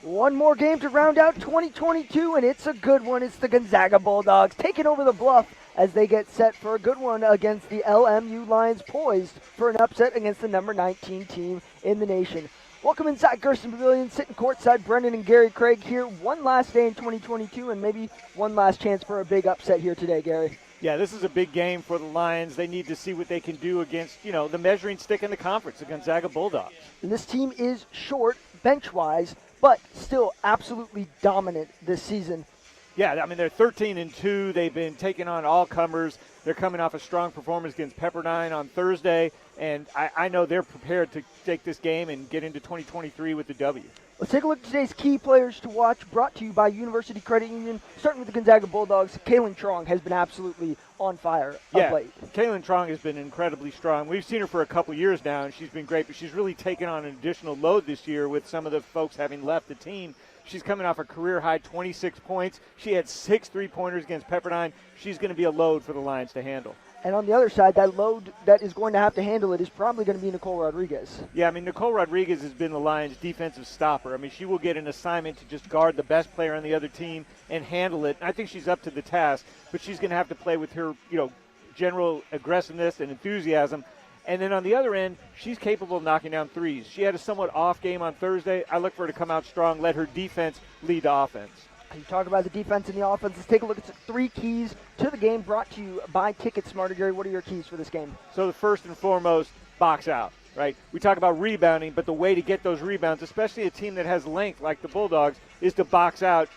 One more game to round out 2022, and it's a good one. It's the Gonzaga Bulldogs taking over the Bluff as they get set for a good one against the LMU Lions, poised for an upset against the number 19 team in the nation. Welcome inside Gerson Pavilion, sitting courtside. Brendan and Gary Craig here. One last day in 2022, and maybe one last chance for a big upset here today, Gary. Yeah, this is a big game for the Lions. They need to see what they can do against, the measuring stick in the conference, the Gonzaga Bulldogs. And this team is short, bench-wise, but still absolutely dominant this season. Yeah, I mean, they're 13-2. They've been taking on all comers. They're coming off a strong performance against Pepperdine on Thursday, and I know they're prepared to take this game and get into 2023 with the W. Let's take a look at today's key players to watch, brought to you by University Credit Union. Starting with the Gonzaga Bulldogs, Kaylin Trong has been absolutely on fire of late. Kaylin Trong has been incredibly strong. We've seen her for a couple years now, and she's been great, but she's really taken on an additional load this year with some of the folks having left the team. She's coming off a career-high 26 points. She had 6 3-pointers against Pepperdine. She's going to be a load for the Lions to handle. And on the other side, that load that is going to have to handle it is probably going to be Nicole Rodriguez. Yeah, I mean, Nicole Rodriguez has been the Lions' defensive stopper. I mean, she will get an assignment to just guard the best player on the other team and handle it. I think she's up to the task, but she's going to have to play with her, general aggressiveness and enthusiasm. And then on the other end, she's capable of knocking down threes. She had a somewhat off game on Thursday. I look for her to come out strong, let her defense lead the offense. You talk about the defense and the offense. Let's take a look at the 3 keys to the game brought to you by TicketSmarter. Gary, what are your keys for this game? So the first and foremost, box out, right? We talk about rebounding, but the way to get those rebounds, especially a team that has length like the Bulldogs, is to box out.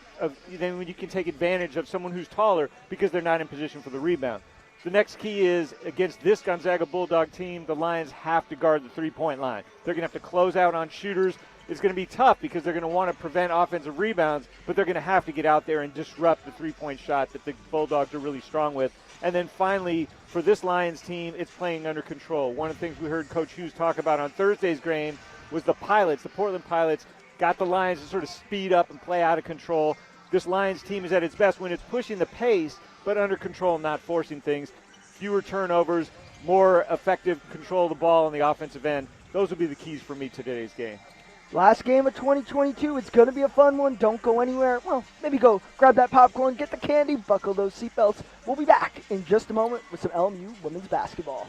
Then when you can take advantage of someone who's taller because they're not in position for the rebound. The next key is, against this Gonzaga Bulldog team, the Lions have to guard the three-point line. They're going to have to close out on shooters. It's going to be tough because they're going to want to prevent offensive rebounds, but they're going to have to get out there and disrupt the three-point shot that the Bulldogs are really strong with. And then finally, for this Lions team, it's playing under control. One of the things we heard Coach Hughes talk about on Thursday's game was the Portland Pilots, got the Lions to sort of speed up and play out of control. This Lions team is at its best when it's pushing the pace, but under control, not forcing things. Fewer turnovers, more effective control of the ball on the offensive end. Those will be the keys for me today's game. Last game of 2022. It's going to be a fun one. Don't go anywhere. Well, maybe go grab that popcorn, get the candy, buckle those seatbelts. We'll be back in just a moment with some LMU women's basketball.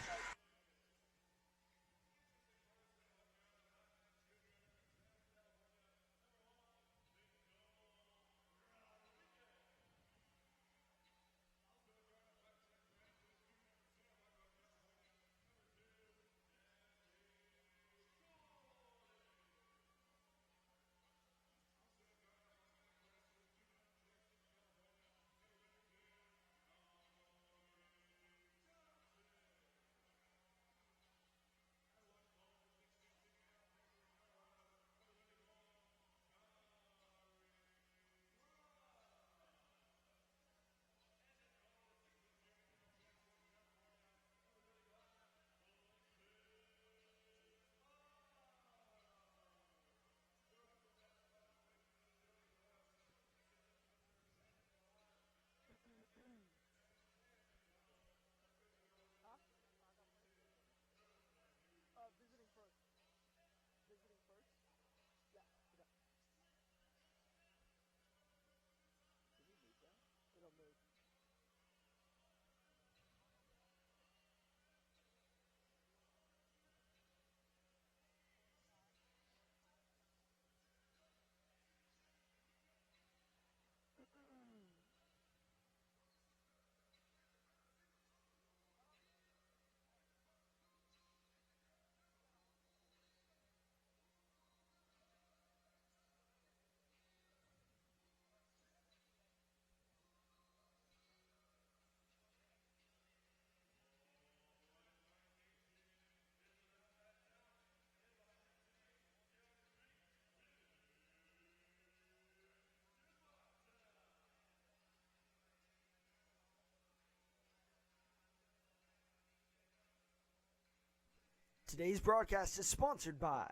Today's broadcast is sponsored by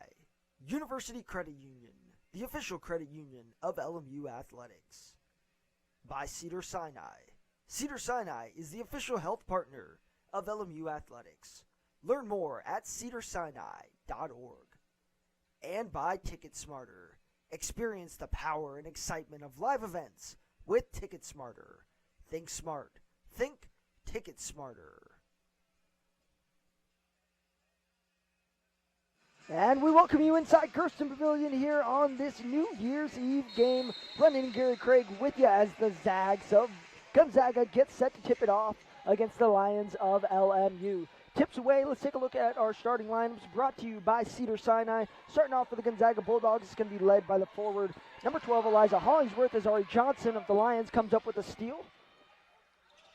University Credit Union, the official credit union of LMU Athletics. By Cedars-Sinai. Cedars-Sinai is the official health partner of LMU Athletics. Learn more at cedarsinai.org. And by TicketSmarter. Experience the power and excitement of live events with Ticket Smarter. Think smart. Think Ticket Smarter. And we welcome you inside Kirsten Pavilion here on this New Year's Eve game. Brendan and Gary Craig with you as the Zags of Gonzaga get set to tip it off against the Lions of LMU. Tips away, let's take a look at our starting lineups brought to you by Cedars-Sinai. Starting off for the Gonzaga Bulldogs, it's going to be led by the forward, number 12, Eliza Hollingsworth, as Ari Johnson of the Lions comes up with a steal.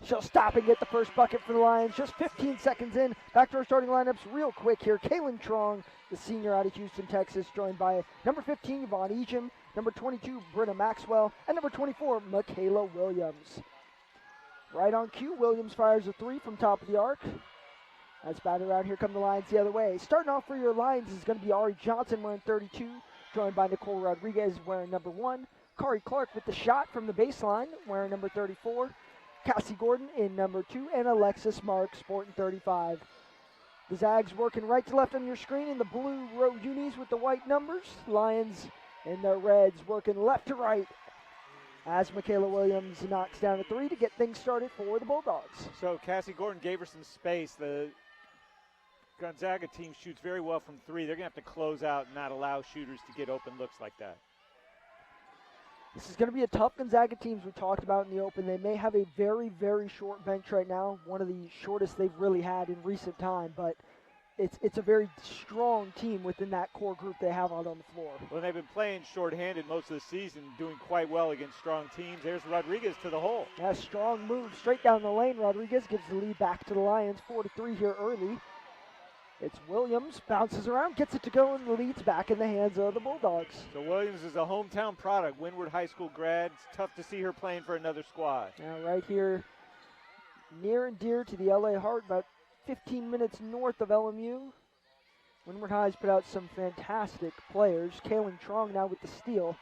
She'll stop and get the first bucket for the Lions. Just 15 seconds in. Back to our starting lineups real quick here. Kaylin Trong, the senior out of Houston, Texas, joined by number 15, Yvonne Ejim, number 22, Brenna Maxwell, and number 24, Michaela Williams. Right on cue, Williams fires a three from top of the arc. That's batted around. Here come the Lions the other way. Starting off for your Lions is going to be Ari Johnson wearing 32, joined by Nicole Rodriguez wearing number 1. Kari Clark with the shot from the baseline wearing number 34. Cassie Gordon in number 2, and Alexis Marks sporting 35. The Zags working right to left on your screen in the blue row unis with the white numbers. Lions in the reds working left to right as Michaela Williams knocks down a three to get things started for the Bulldogs. So Cassie Gordon gave her some space. The Gonzaga team shoots very well from three. They're going to have to close out and not allow shooters to get open looks like that. This is going to be a tough Gonzaga team we talked about in the open. They may have a very, very short bench right now, one of the shortest they've really had in recent time, but it's a very strong team within that core group they have out on the floor. Well, they've been playing shorthanded most of the season, doing quite well against strong teams. There's Rodriguez to the hole. A strong move straight down the lane. Rodriguez gives the lead back to the Lions, 4-3 here early. It's Williams, bounces around, gets it to go, and the lead's back in the hands of the Bulldogs. So Williams is a hometown product, Windward High School grad. It's tough to see her playing for another squad. Now right here, near and dear to the LA heart, about 15 minutes north of LMU. Windward High's put out some fantastic players. Kaylin Trong now with the steal.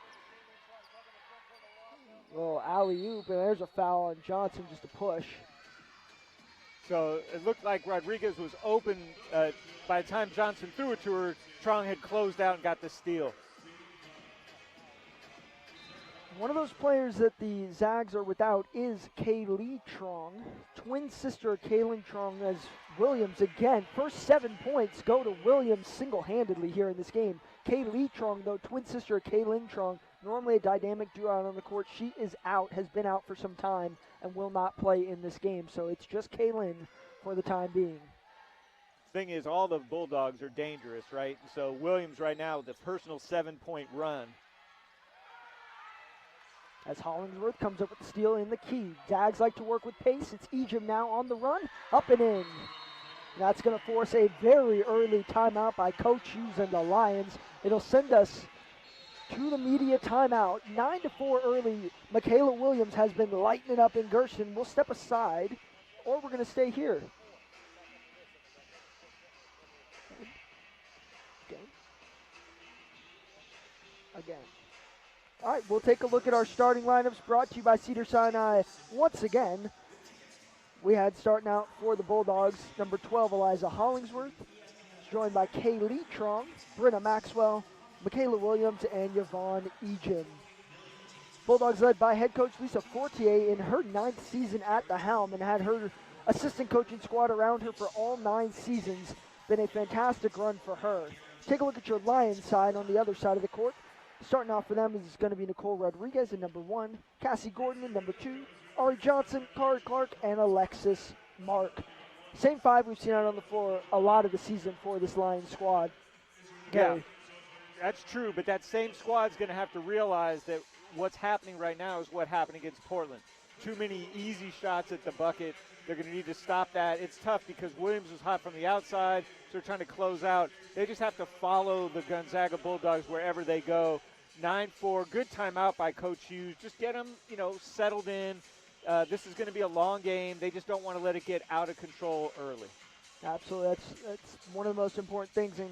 Well, alley-oop, and there's a foul on Johnson, just a push. So it looked like Rodriguez was open. By the time Johnson threw it to her, Trong had closed out and got the steal. One of those players that the Zags are without is Kaylee Trong. Twin sister Kaylin Trong, as Williams again. First 7 points go to Williams single-handedly here in this game. Kaylee Trong, though, twin sister Kaylin Trong, normally a dynamic duo out on the court. She is out, has been out for some time, and will not play in this game. So it's just Kaylin for the time being. Thing is, all the Bulldogs are dangerous, right? So Williams right now with a personal 7-point run. As Hollingsworth comes up with the steal in the key. Zags like to work with pace. It's Ejim now on the run, up and in. That's going to force a very early timeout by Coach Hughes and the Lions. It'll send us to the media timeout. 9-4 early. Michaela Williams has been lighting it up in Gerson. We'll step aside, or we're going to stay here. Again. All right, we'll take a look at our starting lineups brought to you by Cedars-Sinai. Once again, we had starting out for the Bulldogs, number 12, Eliza Hollingsworth, joined by Kaylee Trong, Brenna Maxwell, Michaela Williams, and Yvonne Ejim. Bulldogs led by head coach Lisa Fortier in her 9th season at the helm and had her assistant coaching squad around her for all 9 seasons. Been a fantastic run for her. Take a look at your Lions side on the other side of the court. Starting off for them is going to be Nicole Rodriguez in number 1, Cassie Gordon in number 2, Ari Johnson, Kari Clark, and Alexis Mark. Same 5 we've seen out on the floor a lot of the season for this Lions squad. Gary. Yeah, that's true, but that same squad's going to have to realize that what's happening right now is what happened against Portland. Too many easy shots at the bucket. They're going to need to stop that. It's tough because Williams was hot from the outside, so they're trying to close out. They just have to follow the Gonzaga Bulldogs wherever they go. 9-4, good timeout by Coach Hughes. Just get them, settled in. This is going to be a long game. They just don't want to let it get out of control early. Absolutely. That's one of the most important things. And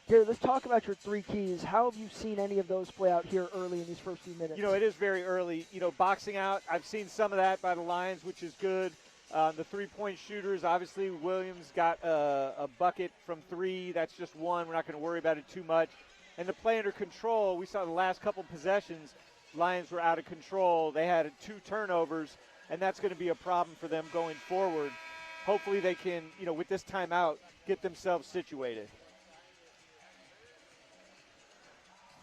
here, let's talk about your 3 keys. How have you seen any of those play out here early in these first few minutes? It is very early. Boxing out, I've seen some of that by the Lions, which is good. The 3-point shooters, obviously, Williams got a bucket from 3. That's just one. We're not going to worry about it too much. And to play under control, we saw the last couple possessions, Lions were out of control. They had 2 turnovers, and that's going to be a problem for them going forward. Hopefully they can, with this timeout, get themselves situated.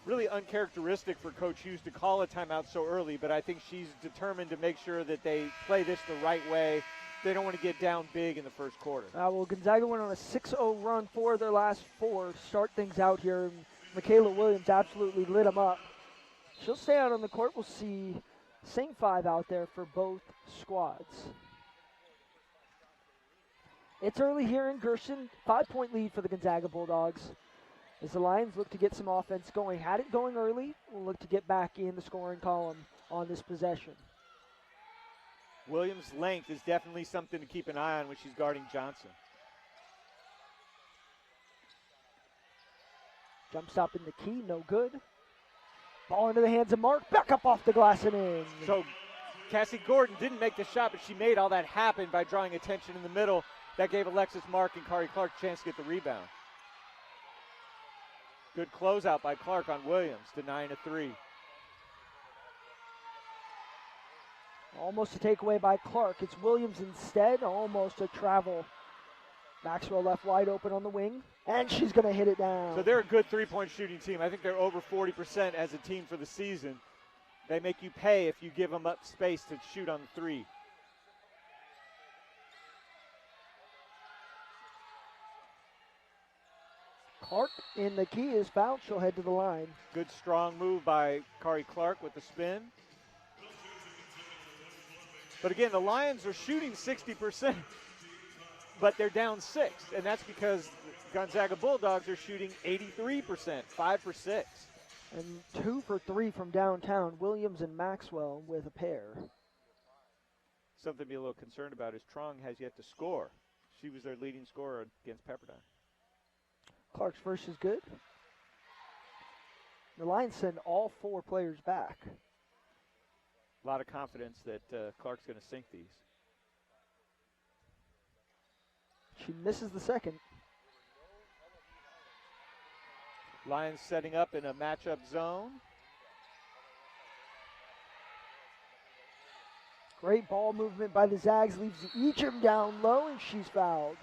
Really uncharacteristic for Coach Hughes to call a timeout so early, but I think she's determined to make sure that they play this the right way. They don't want to get down big in the first quarter. Well, Gonzaga went on a 6-0 run for their last 4 to start things out here. And Michaela Williams absolutely lit them up. She'll stay out on the court. We'll see same 5 out there for both squads. It's early here in Gerson. 5-point lead for the Gonzaga Bulldogs. As the Lions look to get some offense going. Had it going early, we'll look to get back in the scoring column on this possession. Williams' length is definitely something to keep an eye on when she's guarding Johnson. Jump stop in the key, no good. Ball into the hands of Mark, back up off the glass and in. So Cassie Gordon didn't make the shot, but she made all that happen by drawing attention in the middle. That gave Alexis Mark and Kari Clark a chance to get the rebound. Good closeout by Clark on Williams, denying a 3. Almost a takeaway by Clark. It's Williams instead, almost a travel. Maxwell left wide open on the wing, and she's going to hit it down. So they're a good 3-point shooting team. I think they're over 40% as a team for the season. They make you pay if you give them up space to shoot on the 3. Clark in the key is fouled. She'll head to the line. Good strong move by Kari Clark with the spin. But again, the Lions are shooting 60%, but they're down 6. And that's because Gonzaga Bulldogs are shooting 83%, 5 for 6. And 2 for 3 from downtown. Williams and Maxwell with a pair. Something to be a little concerned about is Trong has yet to score. She was their leading scorer against Pepperdine. Clark's first is good. The Lions send all 4 players back. A lot of confidence that Clark's going to sink these. She misses the second. Lions setting up in a matchup zone. Great ball movement by the Zags, leaves Eacham down low, and she's fouled.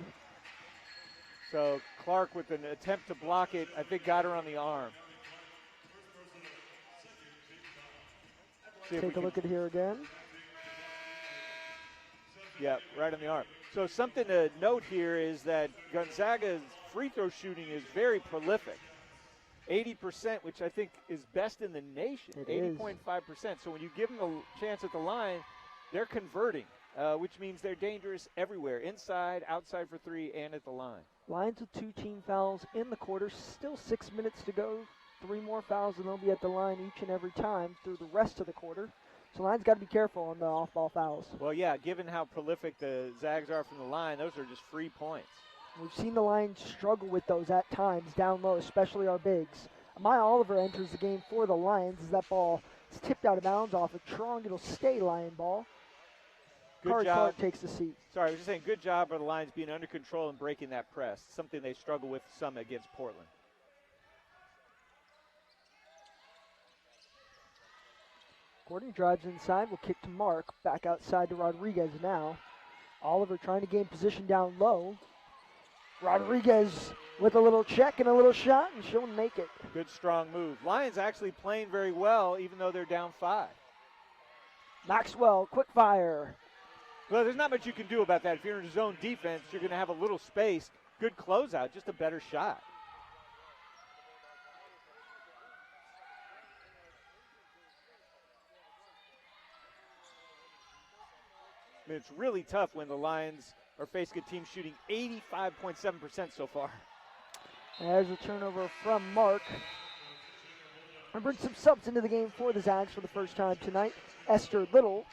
So Clark with an attempt to block it, I think got her on the arm. Take a look at here again. Yeah, right on the arm. So something to note here is that Gonzaga's free throw shooting is very prolific. 80%, which I think is best in the nation, 80.5%. So when you give them a chance at the line, they're converting, which means they're dangerous everywhere, inside, outside for 3, and at the line. Lions with 2 team fouls in the quarter, still 6 minutes to go. 3 more fouls, and they'll be at the line each and every time through the rest of the quarter. So Lions got to be careful on the off-ball fouls. Well, yeah, given how prolific the Zags are from the line, those are just free points. We've seen the Lions struggle with those at times down low, especially our bigs. Amaya Oliver enters the game for the Lions as that ball is tipped out of bounds off of Trong. It'll stay Lion ball. Good job. Clark takes the seat. Sorry, I was just saying good job for the Lions being under control and breaking that press, something they struggle with some against Portland. Gordon drives inside, will kick to Mark. Back outside to Rodriguez now. Oliver trying to gain position down low. Rodriguez with a little check and a little shot, and she'll make it. Good strong move. Lions actually playing very well, even though they're down 5. Maxwell, quick fire. Well, there's not much you can do about that. If you're in zone defense, you're going to have a little space. Good closeout, just a better shot. I mean, it's really tough when the Lions are facing a team shooting 85.7% so far. There's a turnover from Mark. And brings some subs into the game for the Zags for the first time tonight. Esther Little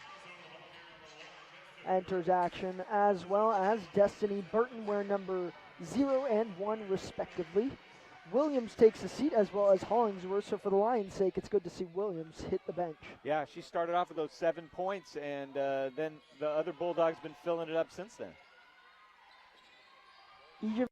enters action, as well as Destiny Burton, wearing number 0 and 1 respectively. Williams takes a seat, as well as Hollingsworth. So for the Lions' sake, it's good to see Williams hit the bench. Yeah, she started off with those 7 points, and then the other Bulldogs been filling it up since then. Egypt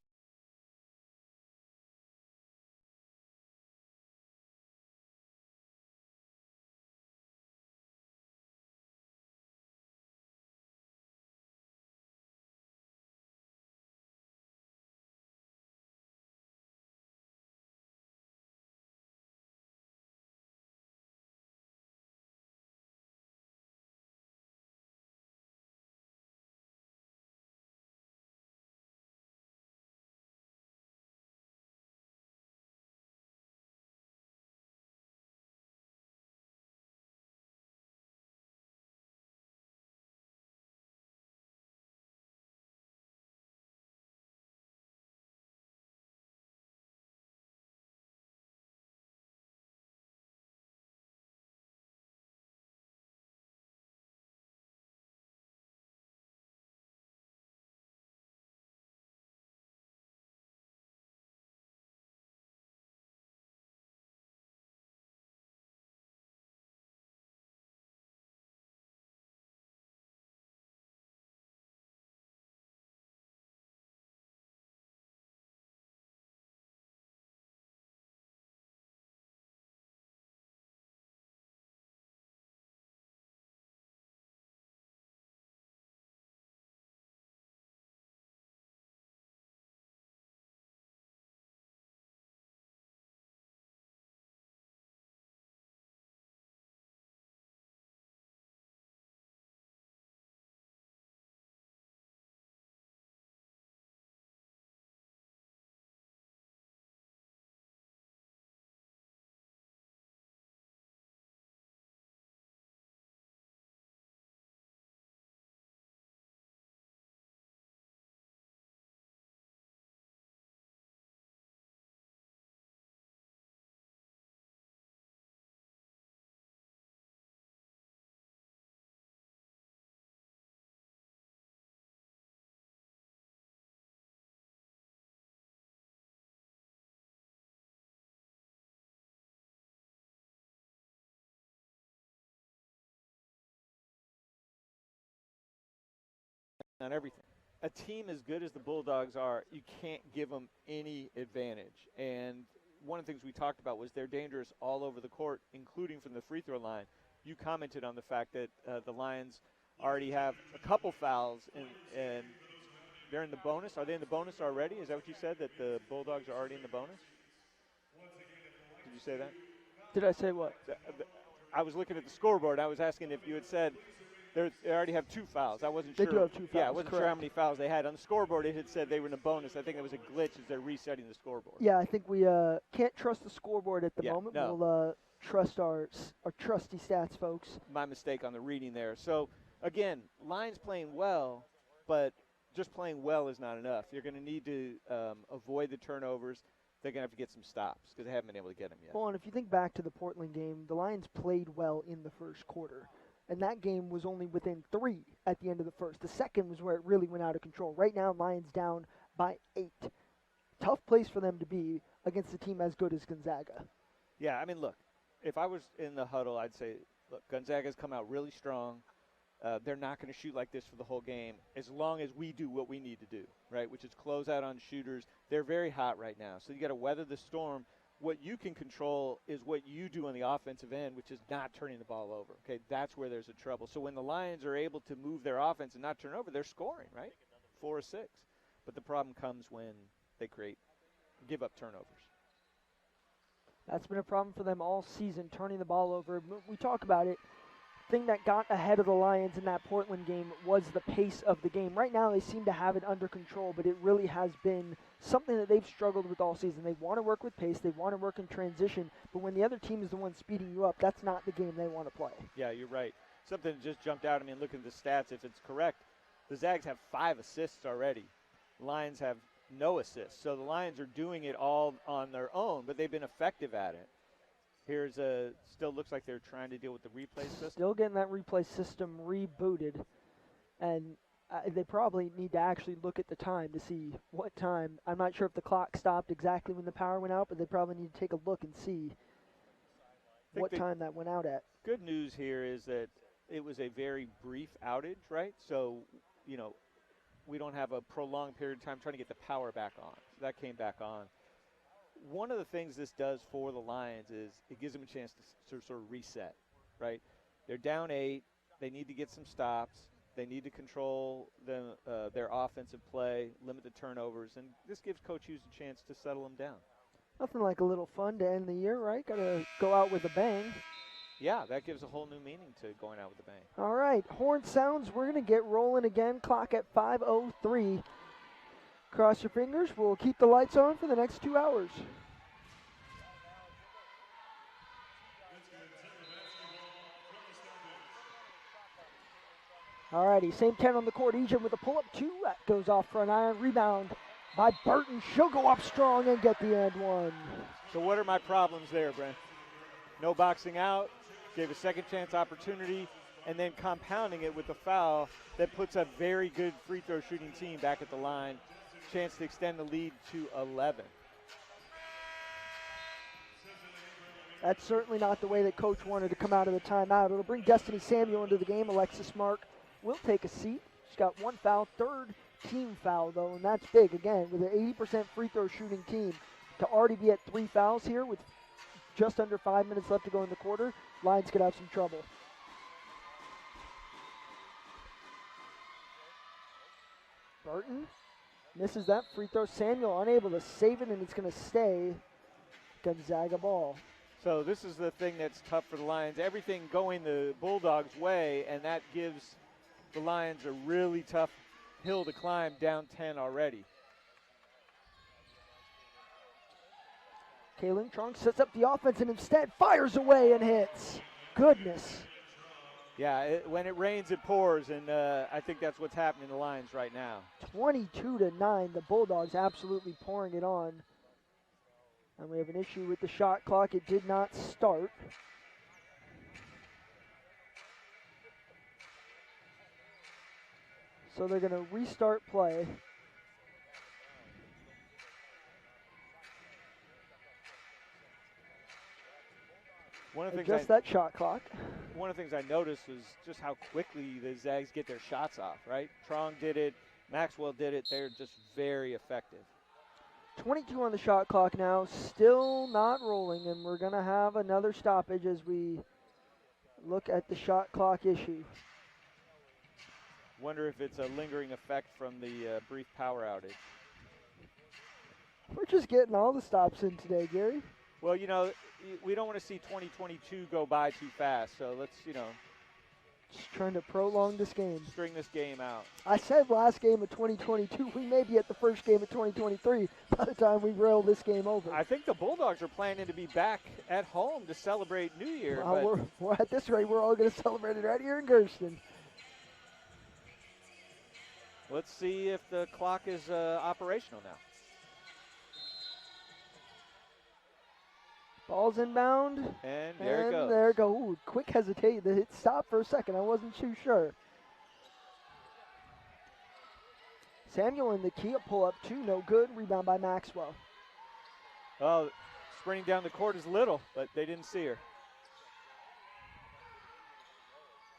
on everything. A team as good as the Bulldogs are, you can't give them any advantage. And one of the things we talked about was they're dangerous all over the court, including from the free throw line. You commented on the fact that the Lions already have a couple fouls, and they're in the bonus. Are they in the bonus already? Is that what you said, that the Bulldogs are already in the bonus? Did you say that? Did I say what? I was looking at the scoreboard. I was asking if you had said they already have 2 fouls. I wasn't sure. They do have 2 fouls. Yeah, I wasn't correct. sure how many fouls they had. On the scoreboard, it had said they were in a bonus. I think it was a glitch as they're resetting the scoreboard. Yeah, I think we can't trust the scoreboard at the moment. No. We'll trust our trusty stats, folks. My mistake on the reading there. So, again, Lions playing well, but just playing well is not enough. You're going to need to avoid the turnovers. They're going to have to get some stops because they haven't been able to get them yet. Well, and if you think back to the Portland game, the Lions played well in the first quarter. And that game was only within 3 at the end of the first. The second was where it really went out of control. Right now, Lions down by 8. Tough place for them to be against a team as good as Gonzaga. Yeah, I mean, look, if I was in the huddle, I'd say, look, Gonzaga's come out really strong. They're not going to shoot like this for the whole game as long as we do what we need to do, right, which is close out on shooters. They're very hot right now, so you got to weather the storm. What you can control is what you do on the offensive end, which is not turning the ball over. Okay, that's where there's a trouble. So when the Lions are able to move their offense and not turn over, they're scoring, right? 4 or 6. But the problem comes when they give up turnovers. That's been a problem for them all season, turning the ball over. We talk about it. Thing that got ahead of the Lions in that Portland game was the pace of the game. Right now they seem to have it under control, but it really has been something that they've struggled with all season. They want to work with pace, they want to work in transition, but when the other team is the one speeding you up, that's not the game they want to play. Yeah, you're right. Something that just jumped out at me and looking at the stats, if it's correct, the Zags have 5 assists already. Lions have no assists. So the Lions are doing it all on their own, but they've been effective at it. Here's still looks like they're trying to deal with the replay system. Still getting that replay system rebooted, and they probably need to actually look at the time to see what time. I'm not sure if the clock stopped exactly when the power went out, but they probably need to take a look and see what time that went out at. Good news here is that it was a very brief outage, right? So, we don't have a prolonged period of time trying to get the power back on. So that came back on. One of the things this does for the Lions is it gives them a chance to sort of reset, right? They're down 8. They need to get some stops. They need to control their offensive play, limit the turnovers, and this gives Coach Hughes a chance to settle them down. Nothing like a little fun to end the year, right? Got to go out with a bang. Yeah, that gives a whole new meaning to going out with a bang. All right, horn sounds. We're going to get rolling again. Clock at 5:03. Cross your fingers. We'll keep the lights on for the next 2 hours. All righty, same 10 on the court. Ejim with a pull-up 2. That goes off for an iron. Rebound by Burton. She'll go up strong and get the end one. So what are my problems there, Brent? No boxing out, gave a second chance opportunity, and then compounding it with a foul that puts a very good free throw shooting team back at the line. Chance to extend the lead to 11. That's certainly not the way that Coach wanted to come out of the timeout. It'll bring Destiny Samuel into the game. Alexis Mark will take a seat. She's got 1 foul, 3rd team foul, though, and that's big. Again, with an 80% free throw shooting team, to already be at 3 fouls here with just under 5 minutes left to go in the quarter, Lions could have some trouble. Burton misses that free throw. Samuel unable to save it, and it's going to stay Gonzaga ball. So this is the thing that's tough for the Lions. Everything going the Bulldogs' way, and that gives the Lions a really tough hill to climb, down 10 already. Kaylin Trunk sets up the offense and instead fires away and hits. Goodness. Yeah, when it rains, it pours, and I think that's what's happening to the Lions right now. 22-9, the Bulldogs absolutely pouring it on. And we have an issue with the shot clock. It did not start. So they're going to restart play. adjust that shot clock. One of the things I noticed was just how quickly the Zags get their shots off, right? Trong did it. Maxwell did it. They're just very effective. 22 on the shot clock now, still not rolling, and we're going to have another stoppage as we look at the shot clock issue. Wonder if it's a lingering effect from the brief power outage. We're just getting all the stops in today, Gary. Well, we don't want to see 2022 go by too fast, so let's, just trying to prolong this game. String this game out. I said last game of 2022, we may be at the first game of 2023 by the time we roll this game over. I think the Bulldogs are planning to be back at home to celebrate New Year. We're at this rate, we're all going to celebrate it right here in Gersten. Let's see if the clock is operational now. Ball's inbound. And there it goes. There it goes. Ooh, quick hesitate. It stopped for a second. I wasn't too sure. Samuel in the key, a pull-up two, no good. Rebound by Maxwell. Oh, sprinting down the court is Little, but they didn't see her.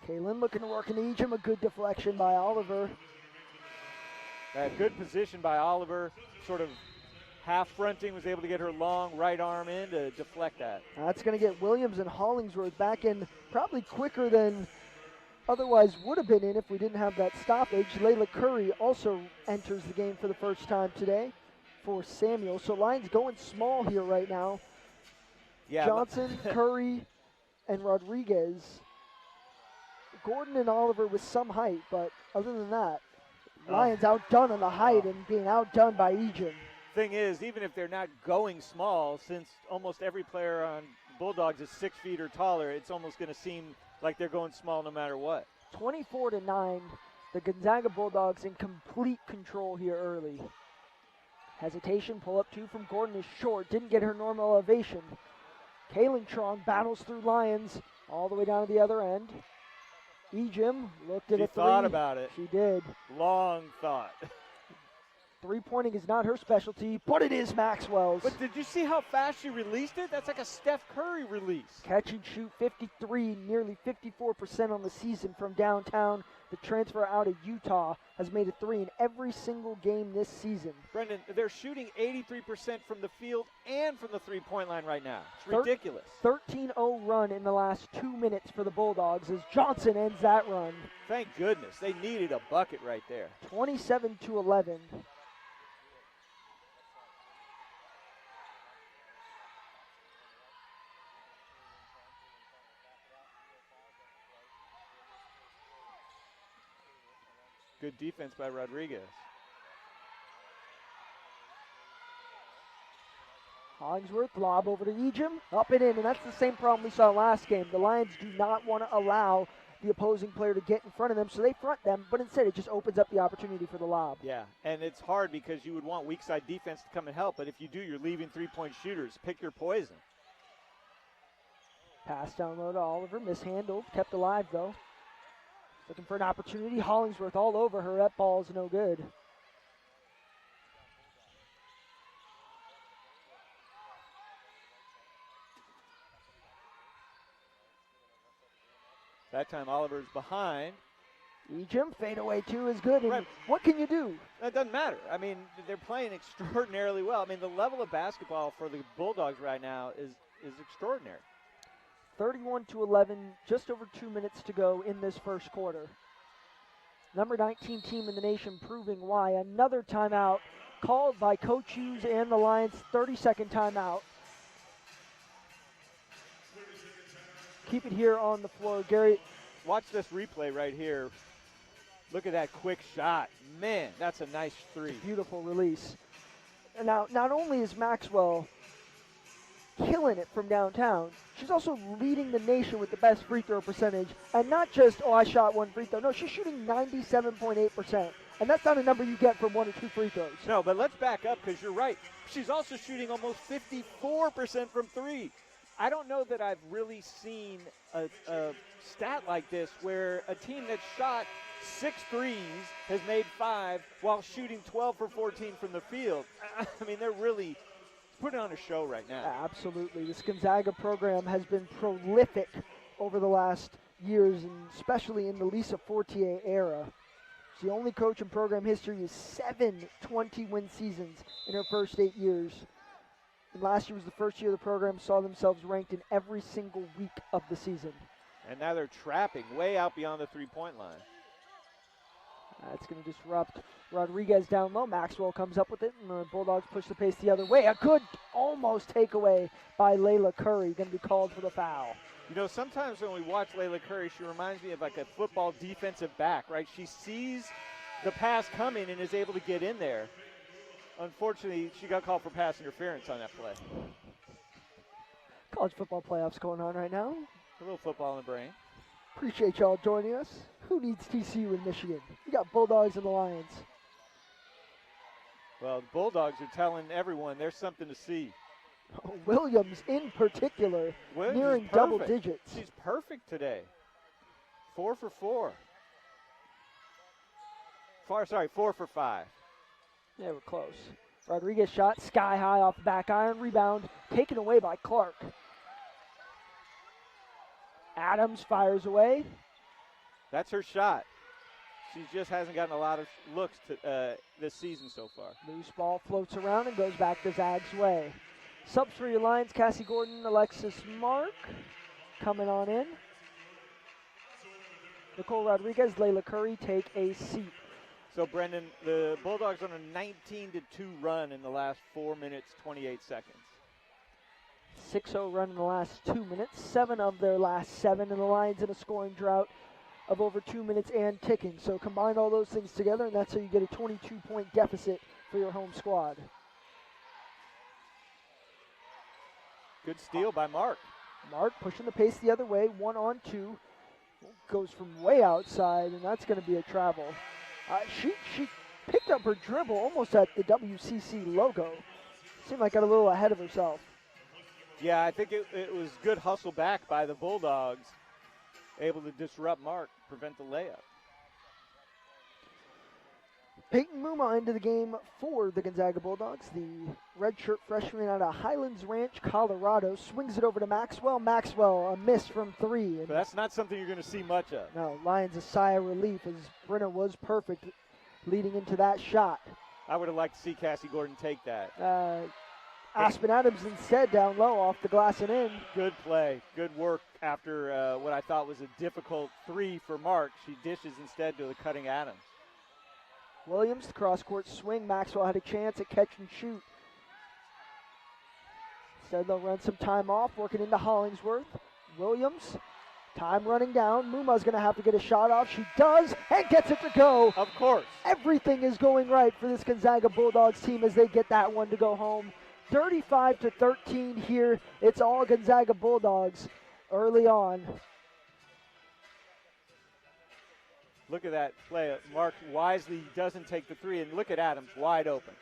Kaylin looking to work in Ejim. A good deflection by Oliver. Good position by Oliver, sort of half fronting, was able to get her long right arm in to deflect that. That's going to get Williams and Hollingsworth back in probably quicker than otherwise would have been in if we didn't have that stoppage. Layla Curry also enters the game for the first time today for Samuel. So Lions going small here right now. Yeah, Johnson, Curry, and Rodriguez. Gordon and Oliver with some height, but other than that, Lions outdone on the height and being outdone by Ejim. Thing is, even if they're not going small, since almost every player on Bulldogs is 6 feet or taller, it's almost going to seem like they're going small no matter what. 24-9, the Gonzaga Bulldogs in complete control here early. Hesitation, pull up two from Gordon is short, didn't get her normal elevation. Kaylin Trong battles through Lions all the way down to the other end. Ejim looked at a three. She thought about it. She did. Long thought. Three-pointing is not her specialty, but it is Maxwell's. But did you see how fast she released it? That's like a Steph Curry release. Catch and shoot 53, nearly 54% on the season from downtown. The transfer out of Utah has made a three in every single game this season. Brendan, they're shooting 83% from the field and from the three-point line right now. It's ridiculous. 13-0 run in the last 2 minutes for the Bulldogs as Johnson ends that run. Thank goodness. They needed a bucket right there. 27-11. Good defense by Rodriguez. Hollingsworth, lob over to Ejim, up and in, and that's the same problem we saw last game. The Lions do not want to allow the opposing player to get in front of them, so they front them, but instead it just opens up the opportunity for the lob. Yeah, and it's hard because you would want weak side defense to come and help, but if you do, you're leaving three-point shooters. Pick your poison. Pass down low to Oliver, mishandled, kept alive though. Looking for an opportunity. Hollingsworth all over her. That ball's no good. That time Oliver's behind. Ejim, fadeaway two is good. And right. What can you do? It doesn't matter. I mean, they're playing extraordinarily well. I mean, the level of basketball for the Bulldogs right now is extraordinary. 31-11, just over 2 minutes to go in this first quarter. Number 19 team in the nation proving why. Another timeout called by Coach Hughes and the Lions. 30-second timeout. Keep it here on the floor. Gary. Watch this replay right here. Look at that quick shot. Man, that's a nice three. Beautiful release. And now, not only is Maxwell killing it from downtown, she's also leading the nation with the best free throw percentage. And not just, I shot one free throw. No, she's shooting 97.8%. And that's not a number you get from 1 or 2 free throws. No, but let's back up because you're right. She's also shooting almost 54% from three. I don't know that I've really seen a stat like this where a team that shot 6 threes has made 5 while shooting 12 for 14 from the field. I mean, they're really putting on a show right now. Absolutely. This Gonzaga program has been prolific over the last years, and especially in the Lisa Fortier era. She's the only coach in program history with 7 20-win seasons in her first 8 years. And last year was the first year the program saw themselves ranked in every single week of the season. And now they're trapping way out beyond the three-point line. That's going to disrupt Rodriguez down low. Maxwell comes up with it, and the Bulldogs push the pace the other way. A good almost takeaway by Layla Curry. Going to be called for the foul. You know, sometimes when we watch Layla Curry, she reminds me of like a football defensive back, right? She sees the pass coming and is able to get in there. Unfortunately, she got called for pass interference on that play. College football playoffs going on right now. A little football in the brain. Appreciate y'all joining us. Who needs TCU in Michigan? We got Bulldogs and the Lions. Well, the Bulldogs are telling everyone there's something to see. Williams in particular, Williams nearing is double perfect. digits. She's perfect today. 4 for 4. 4 for 5. Yeah, we're close. Rodriguez shot sky high off the back iron. Rebound taken away by Clark. Adams fires away. That's her shot. She just hasn't gotten a lot of looks this season so far. Loose ball floats around and goes back the Zags' way. Subs for your Lions, Cassie Gordon, Alexis Mark coming on in. Nicole Rodriguez, Layla Curry take a seat. So, Brendan, the Bulldogs on a 19-2 run in the last 4 minutes, 28 seconds. 6-0 run in the last 2 minutes, 7 of their last 7, and the Lions in a scoring drought of over 2 minutes and ticking. So combine all those things together, and that's how you get a 22-point deficit for your home squad. Good steal by Mark. Mark pushing the pace the other way, 1-on-2. Goes from way outside, and that's going to be a travel. She picked up her dribble almost at the WCC logo. Seemed like got a little ahead of herself. Yeah, I think it was good hustle back by the Bulldogs, able to disrupt Mark, prevent the layup. Peyton Muma into the game for the Gonzaga Bulldogs. The redshirt freshman out of Highlands Ranch, Colorado, swings it over to Maxwell. Maxwell, a miss from 3. But that's not something you're going to see much of. No, Lions a sigh of relief as Brenna was perfect leading into that shot. I would have liked to see Cassie Gordon take that. Aspen Adams instead down low off the glass and in. Good play. Good work after what I thought was a difficult 3 for Mark. She dishes instead to the cutting Adams. Williams, the cross-court swing. Maxwell had a chance at catch and shoot. Instead, they'll run some time off, working into Hollingsworth. Williams, time running down. Muma's going to have to get a shot off. She does, and gets it to go. Of course. Everything is going right for this Gonzaga Bulldogs team as they get that one to go home. 35-13 here. It's all Gonzaga Bulldogs early on. Look at that play. Mark wisely doesn't take the 3, and look at Adams wide open.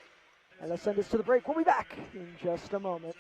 And they'll send us to the break. We'll be back in just a moment.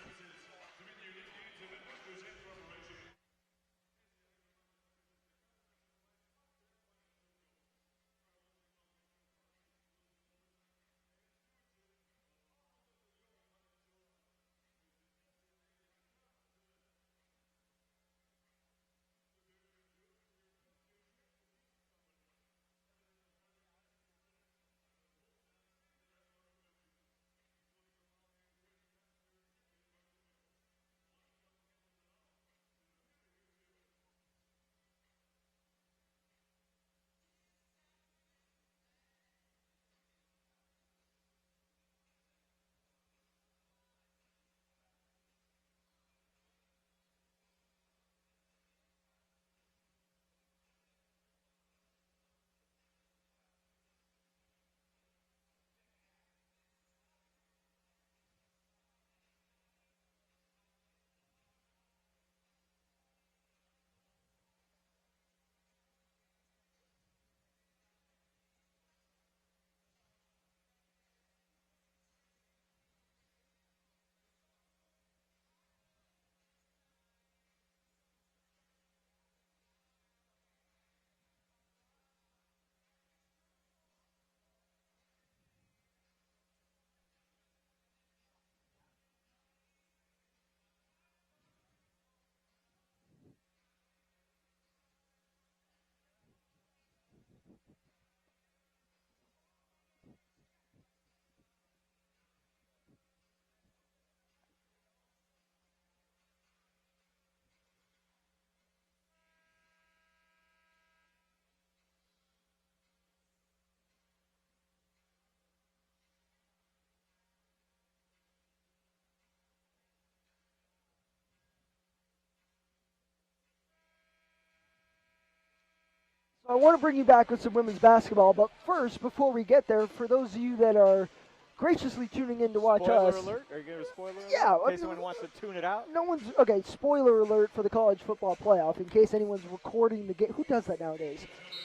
So I want to bring you back with some women's basketball, but first, before we get there, for those of you that are graciously tuning in to watch Spoiler us. alert? Are you going to spoiler alert? Yeah. In case someone wants to tune it out? No one's, okay, spoiler alert for the college football playoff, in case anyone's recording the game. Who does that nowadays?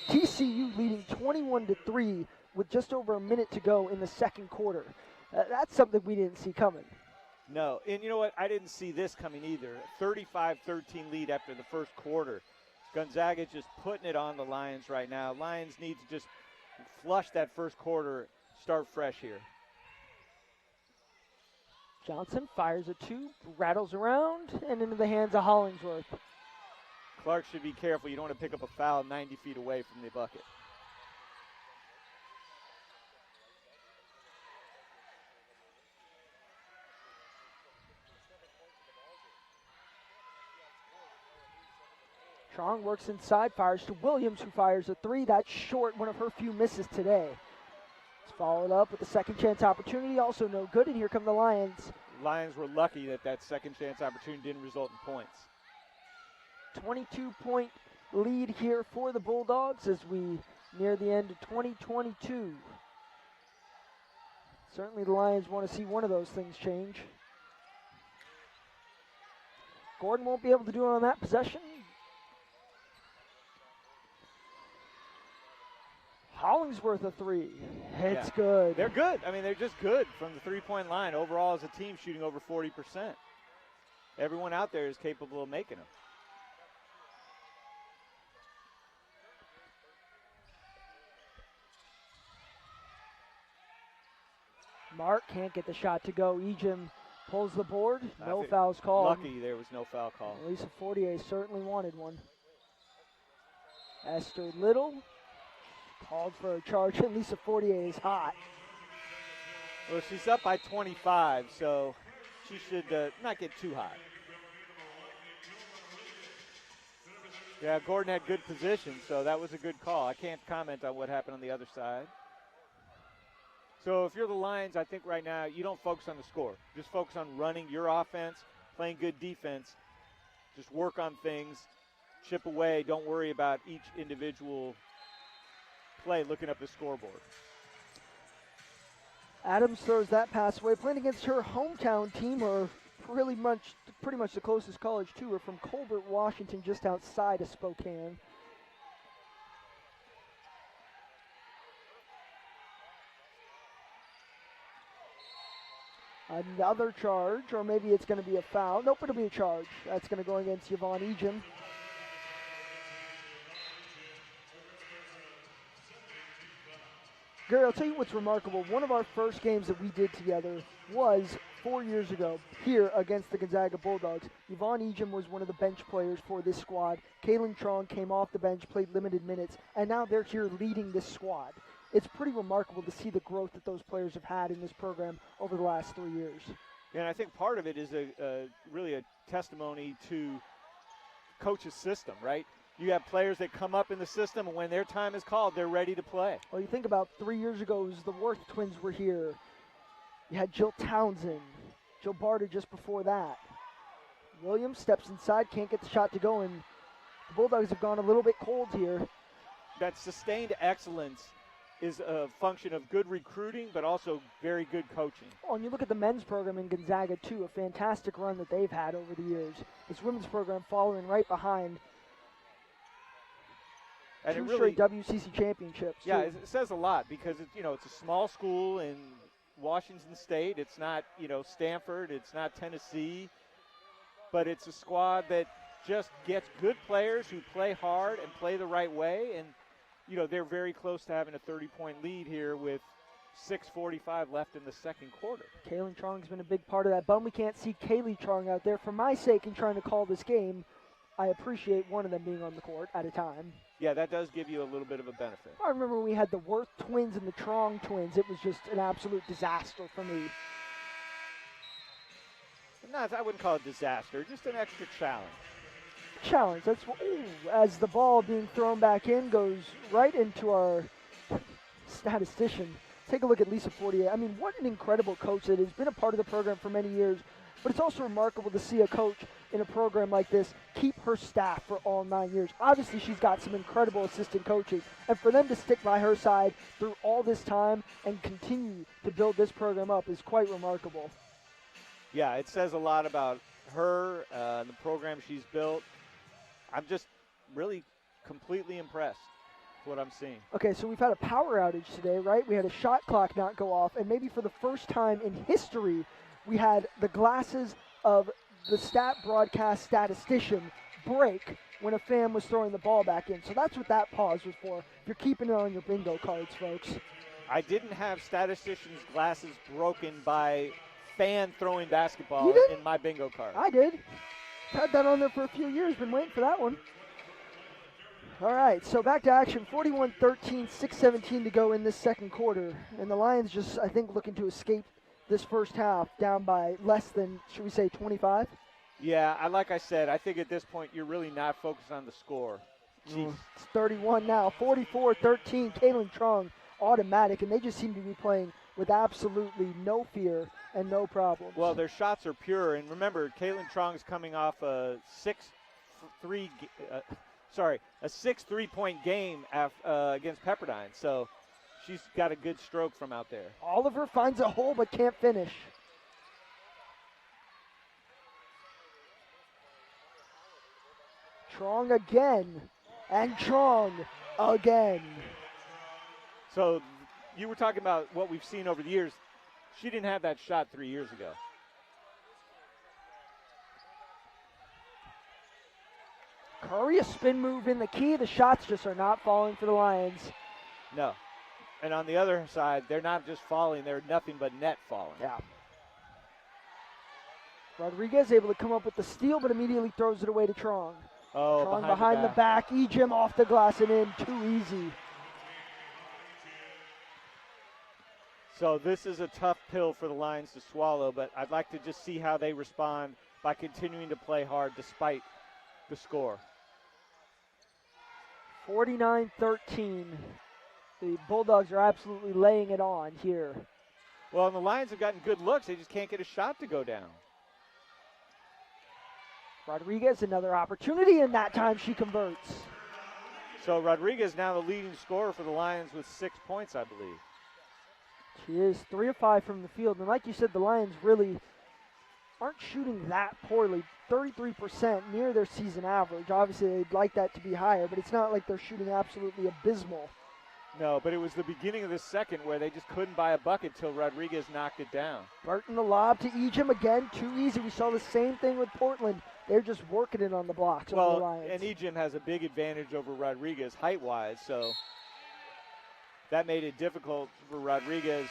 TCU leading 21-3 with just over a minute to go in the second quarter. That's something we didn't see coming. No, and you know what? I didn't see this coming either. 35-13 lead after the first quarter. Gonzaga just putting it on the Lions right now. Lions need to just flush that first quarter, start fresh here. Johnson fires a two, rattles around, and into the hands of Hollingsworth. Clark should be careful. You don't want to pick up a foul 90 feet away from the bucket. Strong works inside, fires to Williams, who fires a three. That's short, one of her few misses today. It's followed up with a second chance opportunity, also no good, and here come the Lions. Lions were lucky that second chance opportunity didn't result in points. 22-point lead here for the Bulldogs as we near the end of 2022. Certainly the Lions want to see one of those things change. Gordon won't be able to do it on that possession. Hollingsworth a three. It's good. They're good. I mean, they're just good from the three-point line. Overall, as a team, shooting over 40%. Everyone out there is capable of making them. Mark can't get the shot to go. Ejim pulls the board. No fouls called. Lucky there was no foul call. Lisa Fortier certainly wanted one. Esther Little called for a charge, and Lisa Fortier is hot. Well, she's up by 25, so she should not get too hot. Yeah, Gordon had good position, so that was a good call. I can't comment on what happened on the other side. So if you're the Lions, I think right now you don't focus on the score. Just focus on running your offense, playing good defense. Just work on things, chip away. Don't worry about each individual play looking up the scoreboard. Adams throws that pass away, playing against her hometown team, or pretty much the closest college to her, from Colbert, Washington, just outside of Spokane. Another charge, or maybe it's going to be a foul. Nope, it'll be a charge. That's going to go against Yvonne Ejim. Gary, I'll tell you what's remarkable. One of our first games that we did together was 4 years ago here against the Gonzaga Bulldogs. Yvonne Ejim was one of the bench players for this squad. Kaylin Trong came off the bench, played limited minutes, and now they're here leading this squad. It's pretty remarkable to see the growth that those players have had in this program over the last 3 years. Yeah, and I think part of it is really a testimony to coach's system, right? You have players that come up in the system, and when their time is called, they're ready to play. Well, you think about 3 years ago, the Worth twins were here. You had Jill Townsend, Jill Barter just before that. Williams steps inside, can't get the shot to go, and the Bulldogs have gone a little bit cold here. That sustained excellence is a function of good recruiting, but also very good coaching. Oh, and you look at the men's program in Gonzaga, too, a fantastic run that they've had over the years. This women's program following right behind. And two straight WCC championships. Yeah, too. it says a lot because it's a small school in Washington State. It's not Stanford. It's not Tennessee, but it's a squad that just gets good players who play hard and play the right way. And they're very close to having a 30-point lead here with 6:45 left in the second quarter. Kaylin Chong's been a big part of that. Bum we can't see Kaylee Chong out there. For my sake in trying to call this game, I appreciate one of them being on the court at a time. Yeah, that does give you a little bit of a benefit. I remember when we had the Worth twins and the Trong twins. It was just an absolute disaster for me. No, I wouldn't call it disaster. Just an extra challenge. Challenge. That's as the ball being thrown back in goes right into our statistician. Take a look at Lisa Fortier. I mean, what an incredible coach that has been a part of the program for many years. but it's also remarkable to see a coach in a program like this keep her staff for all 9 years. Obviously, she's got some incredible assistant coaches, and for them to stick by her side through all this time and continue to build this program up is quite remarkable. Yeah, it says a lot about her, the program she's built. I'm just really completely impressed with what I'm seeing. Okay, so we've had a power outage today, right? We had a shot clock not go off, and maybe for the first time in history, we had the glasses of the stat broadcast statistician break when a fan was throwing the ball back in. So that's what that pause was for. If you're keeping it on your bingo cards, folks. I didn't have statistician's glasses broken by fan throwing basketball in my bingo card. I did. Had that on there for a few years. Been waiting for that one. All right, so back to action. 41-13, 6:17 to go in this second quarter. And the Lions just, I think, looking to escape this first half down by less than, should we say, 25? Yeah, like I said, I think at this point you're really not focused on the score. It's 31 now. 44-13, Kaylin Trong, automatic. And they just seem to be playing with absolutely no fear and no problems. Well, their shots are pure. And remember, Kaylin Trong's coming off a 6 3-point game against Pepperdine. So she's got a good stroke from out there. Oliver finds a hole but can't finish. Trong again. And Trong again. So you were talking about what we've seen over the years. She didn't have that shot 3 years ago. Curry, a spin move in the key. The shots just are not falling for the Lions. No. And on the other side, they're not just falling, they're nothing but net falling. Yeah. Rodriguez able to come up with the steal, but immediately throws it away to Trong. Oh, Trong behind the back. Ejim off the glass and in. Too easy. So this is a tough pill for the Lions to swallow, but I'd like to just see how they respond by continuing to play hard despite the score. 49-13. The Bulldogs are absolutely laying it on here. Well, and the Lions have gotten good looks. They just can't get a shot to go down. Rodriguez, another opportunity, and that time she converts. So Rodriguez now the leading scorer for the Lions with 6 points, I believe. She is 3 of 5 from the field. And like you said, the Lions really aren't shooting that poorly. 33%, near their season average. Obviously, they'd like that to be higher, but it's not like they're shooting absolutely abysmal. No, but it was the beginning of the second where they just couldn't buy a bucket till Rodriguez knocked it down. Burton the lob to Ejim again, too easy. We saw the same thing with Portland. They're just working it on the blocks. Well, the Lions. and Ejim has a big advantage over Rodriguez height-wise, so that made it difficult for Rodriguez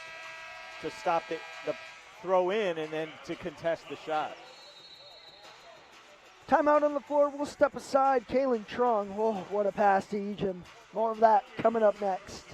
to stop the throw in and then to contest the shot. Timeout on the floor. We'll step aside. Kaylin Trong. Oh, what a pass to Ejim. More of that coming up next.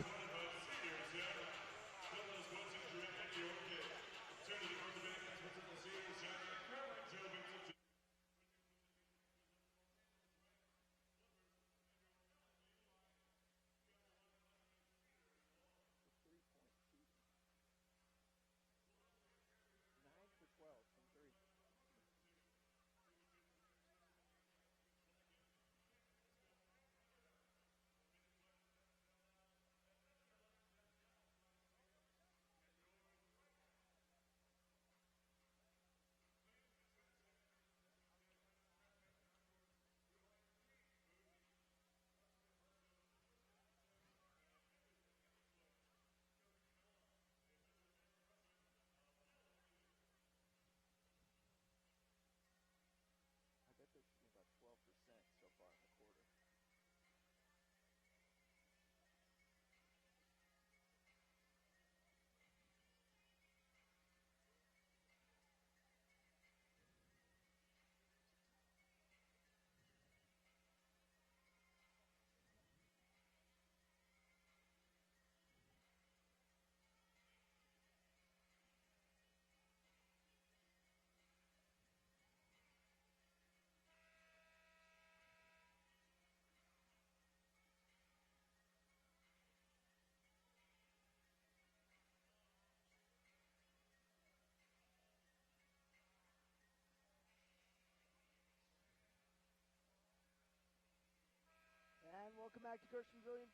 Welcome back to Gershon Pavilion.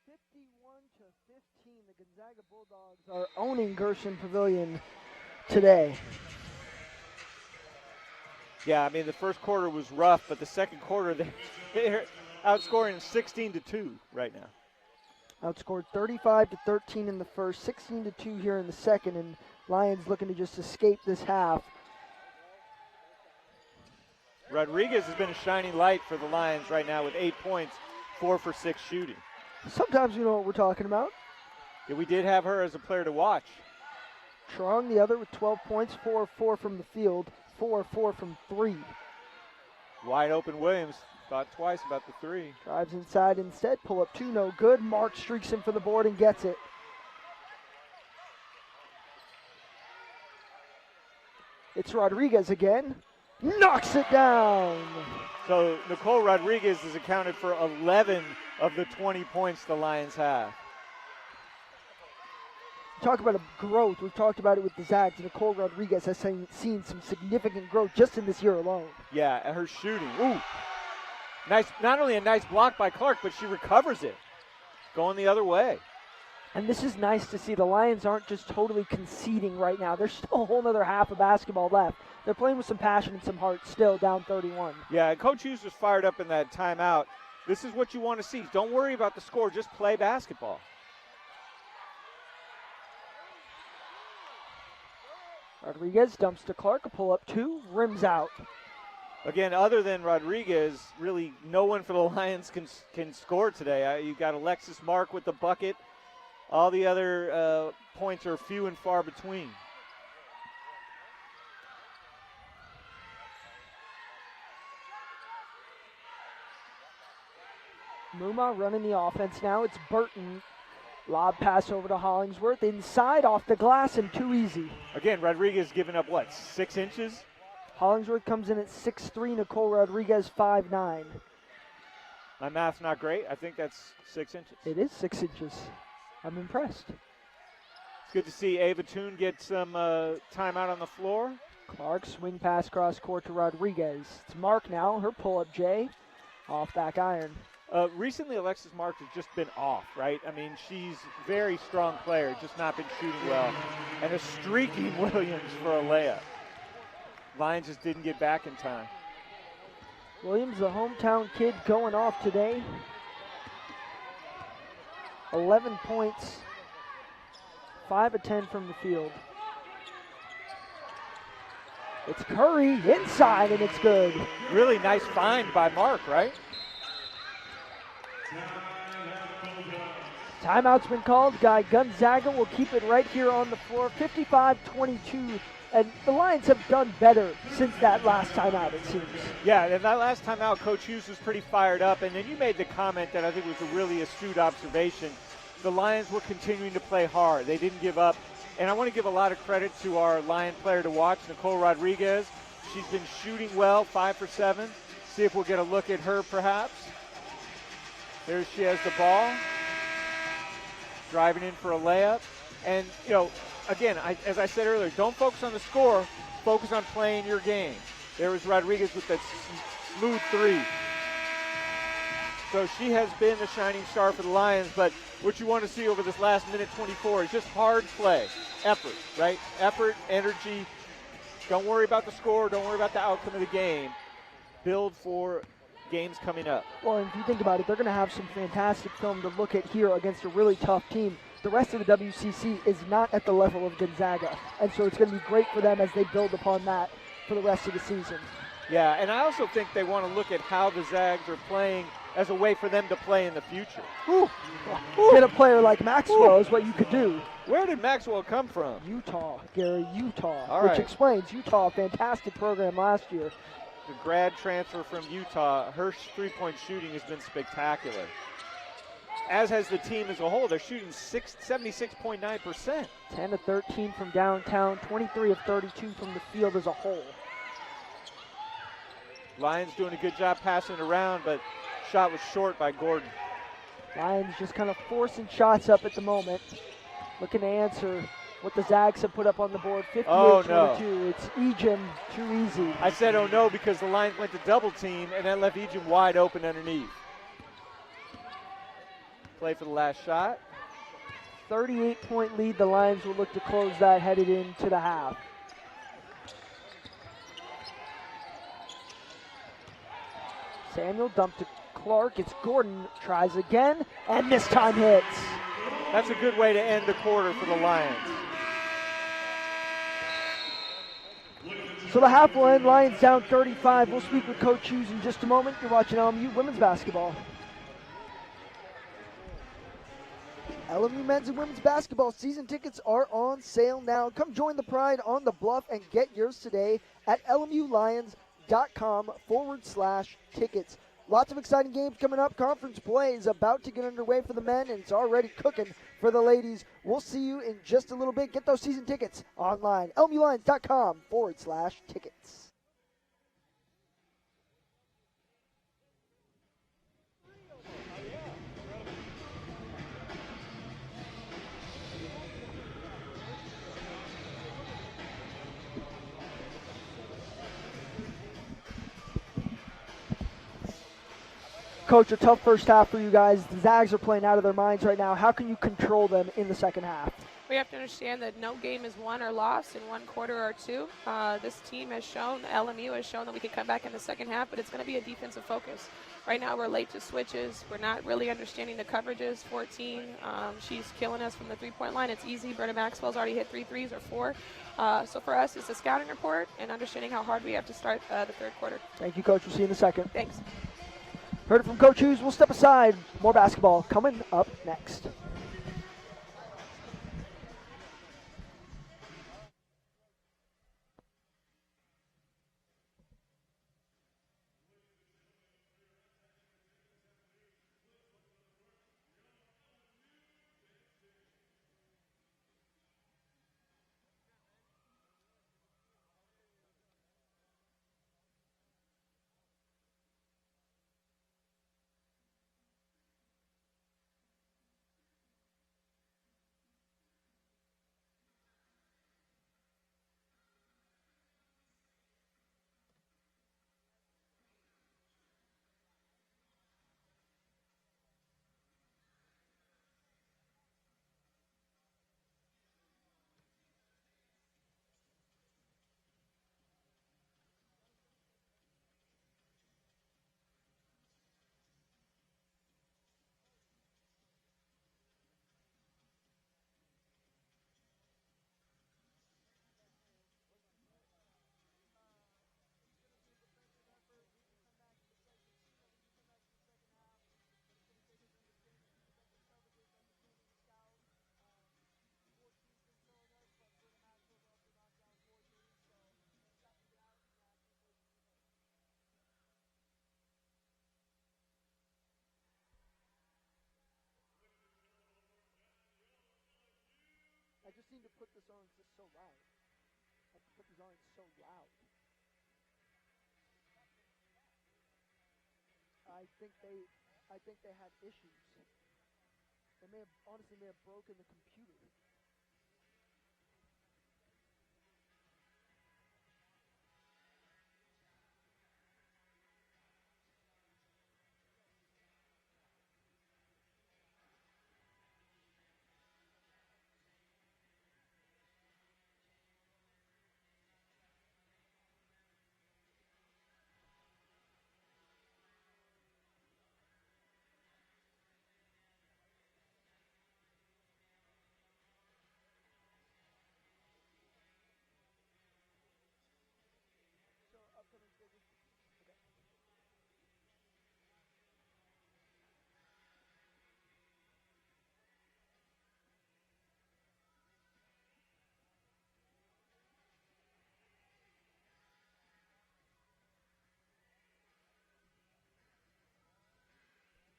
51-15. The Gonzaga Bulldogs are owning Gershon Pavilion today. Yeah, I mean, the first quarter was rough, but the second quarter, they're outscoring 16-2 right now. Outscored 35-13 in the first, 16-2 here in the second, and Lions looking to just escape this half. Rodriguez has been a shining light for the Lions right now with 8 points, 4 for 6 shooting. Sometimes we know what we're talking about. Yeah, we did have her as a player to watch. Trong, the other, with 12 points, 4 of 4 from the field, 4 of 4 from 3. Wide open Williams thought twice about the 3. Drives inside instead, pull up 2, no good. Mark streaks in for the board and gets it. It's Rodriguez again. Knocks it down. So Nicole Rodriguez has accounted for 11 of the 20 points the Lions have. Talk about a growth. We've talked about it with the Zags. Nicole Rodriguez has seen some significant growth just in this year alone. Yeah, and her shooting. Ooh. Nice, not only a nice block by Clark, but she recovers it. Going the other way. And this is nice to see. The Lions aren't just totally conceding right now. There's still a whole other half of basketball left. They're playing with some passion and some heart, still down 31. Yeah, and Coach Hughes was fired up in that timeout. This is what you want to see. Don't worry about the score. Just play basketball. Rodriguez dumps to Clark, a pull-up 2, rims out. Again, other than Rodriguez, really no one for the Lions can score today. You got Alexis Mark with the bucket. All the other points are few and far between. Muma running the offense now. It's Burton. Lob pass over to Hollingsworth. Inside, off the glass, and too easy. Again, Rodriguez giving up, 6 inches? Hollingsworth comes in at 6'3", Nicole Rodriguez 5'9". My math's not great. I think that's 6 inches. It is 6 inches. I'm impressed. It's good to see Ava Toon get some time out on the floor. Clark, swing pass cross court to Rodriguez. It's Mark now. Her pull-up J. Off back iron. Recently, Alexis Mark has just been off, right? I mean, she's a very strong player, just not been shooting well. And a streaking Williams for a layup. Lions just didn't get back in time. Williams, the hometown kid, going off today. 11 points, 5 of 10 from the field. It's Curry inside, and it's good. Really nice find by Mark, right? Timeout's been called. Gonzaga will keep it right here on the floor. 55-22. And the Lions have done better since that last timeout, it seems. Yeah, and that last timeout, Coach Hughes was pretty fired up. And then you made the comment that I think was a really astute observation. The Lions were continuing to play hard. They didn't give up. And I want to give a lot of credit to our Lion player to watch, Nicole Rodriguez. She's been shooting well, 5 for 7. See if we'll get a look at her perhaps. There she has the ball. Driving in for a layup. And, again, as I said earlier, don't focus on the score. Focus on playing your game. There was Rodriguez with that smooth 3. So she has been the shining star for the Lions, but what you want to see over this last minute 24 is just hard play, effort, right? Effort, energy. Don't worry about the score. Don't worry about the outcome of the game. Build for games coming up. Well, and if you think about it, they're going to have some fantastic film to look at here against a really tough team. The rest of the WCC is not at the level of Gonzaga, and so it's going to be great for them as they build upon that for the rest of the season. Yeah, and I also think they want to look at how the Zags are playing as a way for them to play in the future. Ooh. Get a player like Maxwell is what you could do. Where did Maxwell come from? Utah, Gary, Utah, All which right. explains Utah, fantastic program last year. The grad transfer from Utah, her three-point shooting has been spectacular. As has the team as a whole. They're shooting 76.9%. 10 of 13 from downtown, 23 of 32 from the field as a whole. Lions doing a good job passing it around, but shot was short by Gordon. Lions just kind of forcing shots up at the moment. Looking to answer what the Zags have put up on the board, 58-22. Oh, no. It's Ejim, too easy. I said, oh no, because the Lions went to double team and that left Ejim wide open underneath. Play for the last shot. 38-point lead. The Lions will look to close that headed into the half. Samuel dumped to Clark. It's Gordon. Tries again, and this time hits. That's a good way to end the quarter for the Lions. So the half will end. Lions down 35. We'll speak with Coach Hughes in just a moment. You're watching LMU women's basketball. LMU men's and women's basketball season tickets are on sale now. Come join the pride on the Bluff and get yours today at lmulions.com/tickets. Lots of exciting games coming up. Conference play is about to get underway for the men, and it's already cooking for the ladies. We'll see you in just a little bit. Get those season tickets online, lmulions.com/tickets. Coach, a tough first half for you guys. The Zags are playing out of their minds right now. How can you control them in the second half? We have to understand that no game is won or lost in one quarter or two. This team has shown, LMU has shown that we can come back in the second half, but it's going to be a defensive focus. Right now we're late to switches. We're not really understanding the coverages. 14, she's killing us from the three-point line. It's easy. Berta Maxwell's already hit 3 threes or 4. So for us, it's a scouting report and understanding how hard we have to start the third quarter. Thank you, Coach. We'll see you in a second. Thanks. Heard it from Coach Hughes. We'll step aside. More basketball coming up next. I just need to put this on. It's just so loud. I have to put these on. It's so loud. I think they had issues. They may have broken the computer.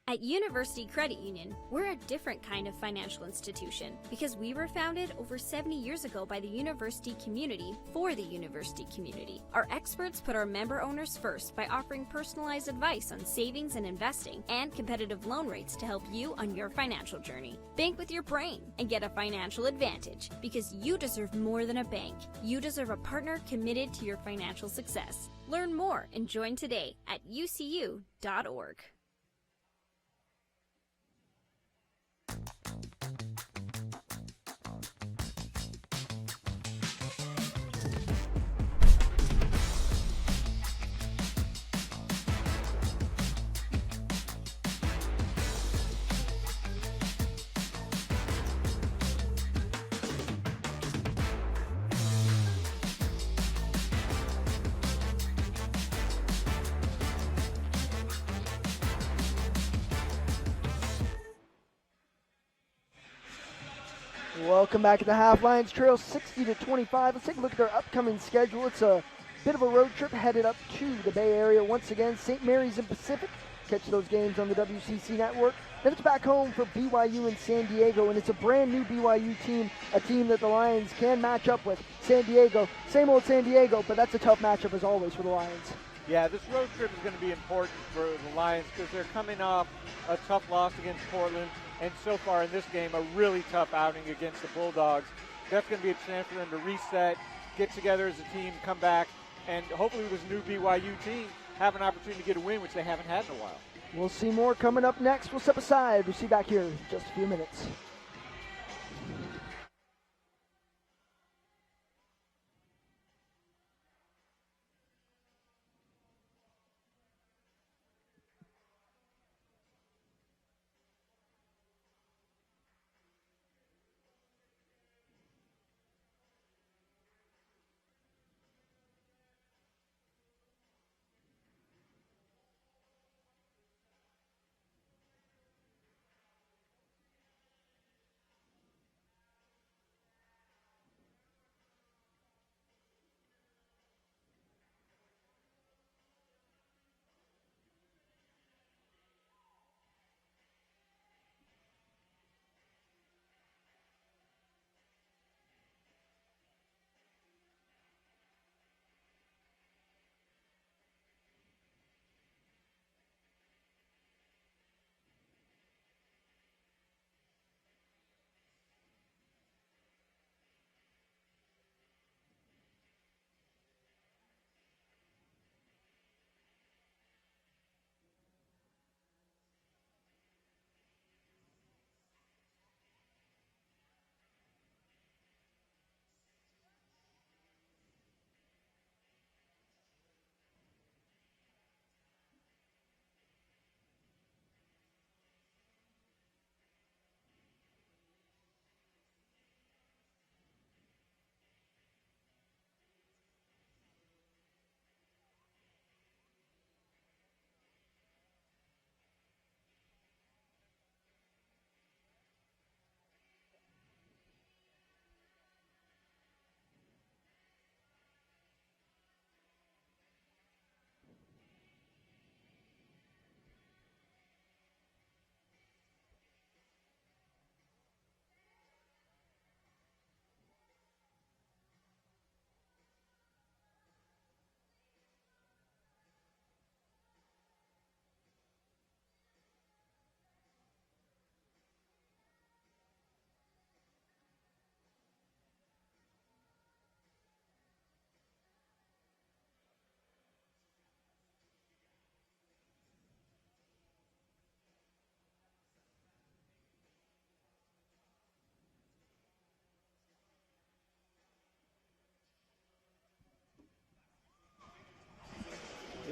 At University Credit Union, we're a different kind of financial institution because we were founded over 70 years ago by the university community for the university community. Our experts put our member owners first by offering personalized advice on savings and investing and competitive loan rates to help you on your financial journey. Bank with your brain and get a financial advantage because you deserve more than a bank. You deserve a partner committed to your financial success. Learn more and join today at ucu.org. Welcome back to the half. Lions trail 60-25. Let's take a look at their upcoming schedule. It's a bit of a road trip headed up to the Bay Area once again. St. Mary's and Pacific. Catch those games on the WCC network. Then it's back home for BYU in San Diego, and it's a brand new BYU team, a team that the Lions can match up with. San Diego, same old San Diego, but that's a tough matchup as always for the Lions. Yeah, this road trip is going to be important for the Lions because they're coming off a tough loss against Portland, and so far in this game, a really tough outing against the Bulldogs. That's going to be a chance for them to reset, get together as a team, come back, and hopefully this new BYU team have an opportunity to get a win, which they haven't had in a while. We'll see more coming up next. We'll step aside. We'll see you back here in just a few minutes.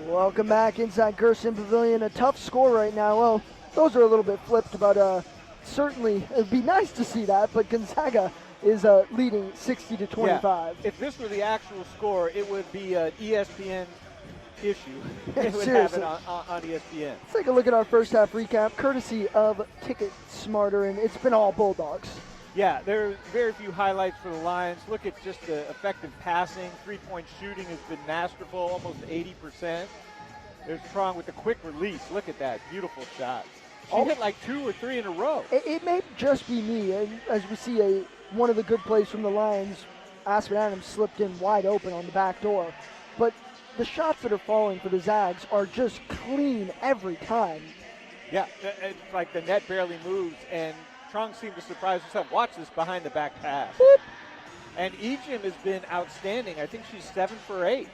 Welcome back inside Gerson Pavilion. A tough score right now. Well, those are a little bit flipped, but certainly it'd be nice to see that. But Gonzaga is leading 60-25. Yeah. If this were the actual score, it would be an ESPN issue. They would have it on ESPN. Let's take a look at our first half recap, courtesy of Ticket Smarter, and it's been all Bulldogs. Yeah, there are very few highlights for the Lions. Look at just the effective passing. Three-point shooting has been masterful, almost 80%. There's Trong with the quick release. Look at that. Beautiful shot. She hit like 2 or 3 in a row. It may just be me. And as we see one of the good plays from the Lions, Aspen Adams slipped in wide open on the back door. But the shots that are falling for the Zags are just clean every time. Yeah, it's like the net barely moves, and Trong seemed to surprise herself. Watch this behind the back pass. Boop. And Ejim has been outstanding. I think she's 7 for 8.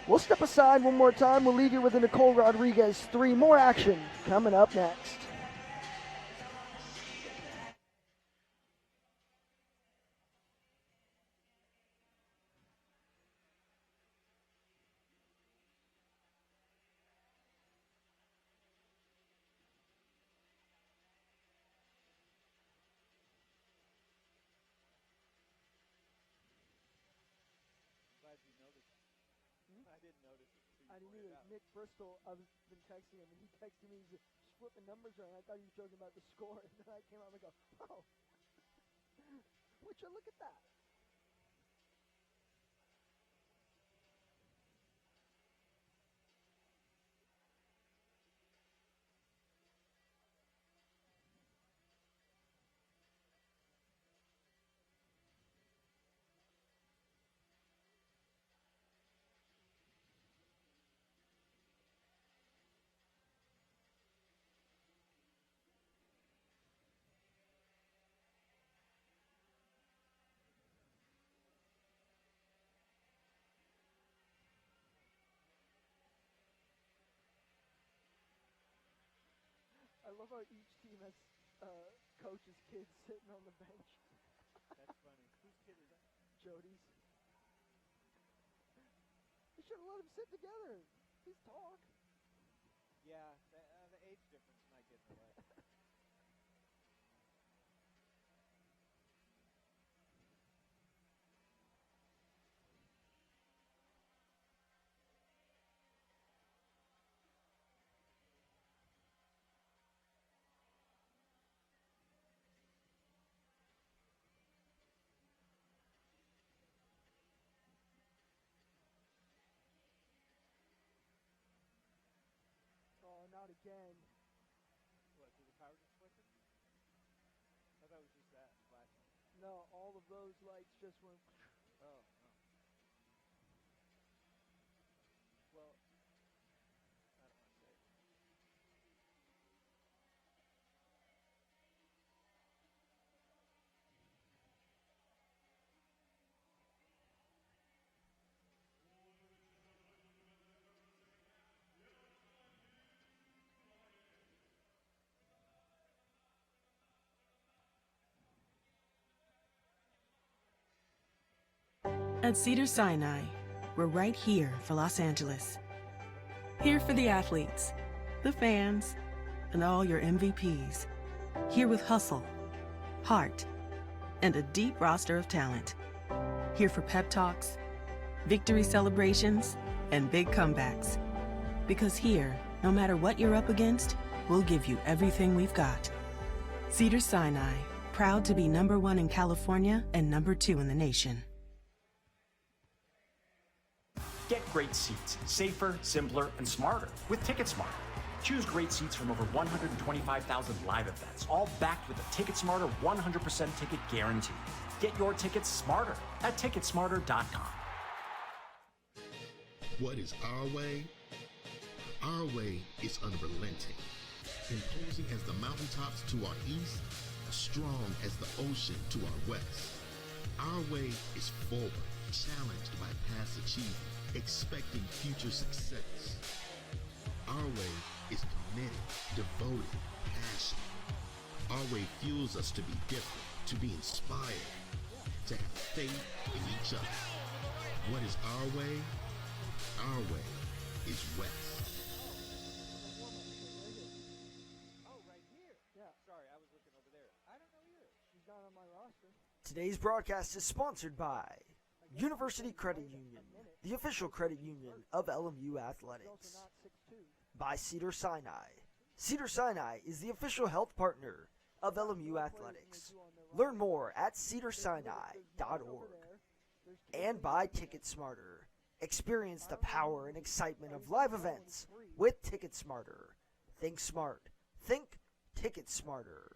We'll step aside one more time. We'll leave you with a Nicole Rodriguez 3. More action coming up next. I didn't either. Nick Bristol, I've been texting him, and he texted me, he's just flipping numbers around. I thought he was joking about the score, and then I came out and I go, oh. Would you look at that? I love how each team has coach's kids sitting on the bench. That's funny. Whose kid is that? Jody's. They should have let them sit together. Please talk. Yeah, the age difference might get in the way. Oh, not again. What, did the power just flicker? I thought it was just that flashing. No, all of those lights just went. Oh, no. Well, I don't want to say. At Cedars-Sinai, we're right here for Los Angeles. Here for the athletes, the fans, and all your MVPs. Here with hustle, heart, and a deep roster of talent. Here for pep talks, victory celebrations, and big comebacks. Because here, no matter what you're up against, we'll give you everything we've got. Cedars-Sinai, proud to be #1 in California and #2 in the nation. Get great seats, safer, simpler, and smarter with TicketSmarter. Choose great seats from over 125,000 live events, all backed with a TicketSmarter 100% ticket guarantee. Get your tickets smarter at ticketsmarter.com. What is our way? Our way is unrelenting, imposing as the mountaintops to our east, strong as the ocean to our west. Our way is forward, challenged by past achievement, expecting future success. Our way is committed, devoted, passionate. Our way fuels us to be different, to be inspired, to have faith in each other. What is our way? Our way is West. Oh, right here. Yeah. Sorry, I was looking over there. I don't know either. She's not on my roster. Today's broadcast is sponsored by University Credit Union, the official credit union of LMU Athletics. By Cedars-Sinai. Cedars-Sinai is the official health partner of LMU Athletics. Learn more at cedarsinai.org. And by TicketSmarter. Experience the power and excitement of live events with TicketSmarter. Think smart. Think TicketSmarter.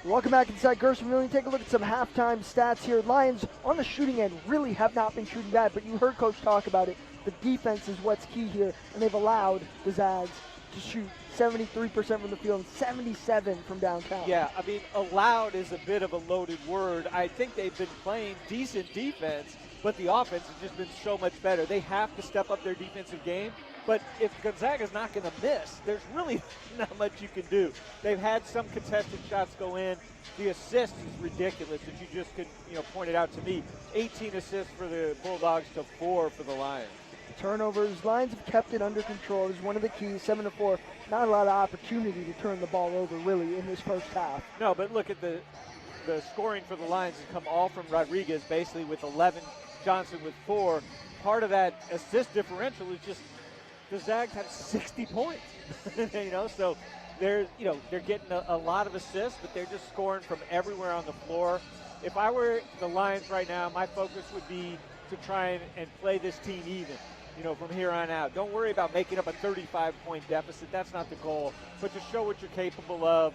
Welcome back inside Gerson Million. Take a look at some halftime stats here. Lions on the shooting end really have not been shooting bad, but you heard Coach talk about it. The defense is what's key here, and they've allowed the Zags to shoot 73% from the field and 77% from downtown. Yeah, I mean, allowed is a bit of a loaded word. I think they've been playing decent defense, but the offense has just been so much better. They have to step up their defensive game. But if Gonzaga's not going to miss, there's really not much you can do. They've had some contested shots go in. The assist is ridiculous that you just could, point it out to me. 18 assists for the Bulldogs to 4 for the Lions. Turnovers, Lions have kept it under control is one of the keys. 7-4, not a lot of opportunity to turn the ball over really in this first half. No, but look at the scoring for the Lions has come all from Rodriguez, basically with 11, Johnson with 4. Part of that assist differential is just the Zags had 60 points, so they're getting a lot of assists, but they're just scoring from everywhere on the floor. If I were the Lions right now, my focus would be to try and play this team even, from here on out. Don't worry about making up a 35-point deficit. That's not the goal. But to show what you're capable of,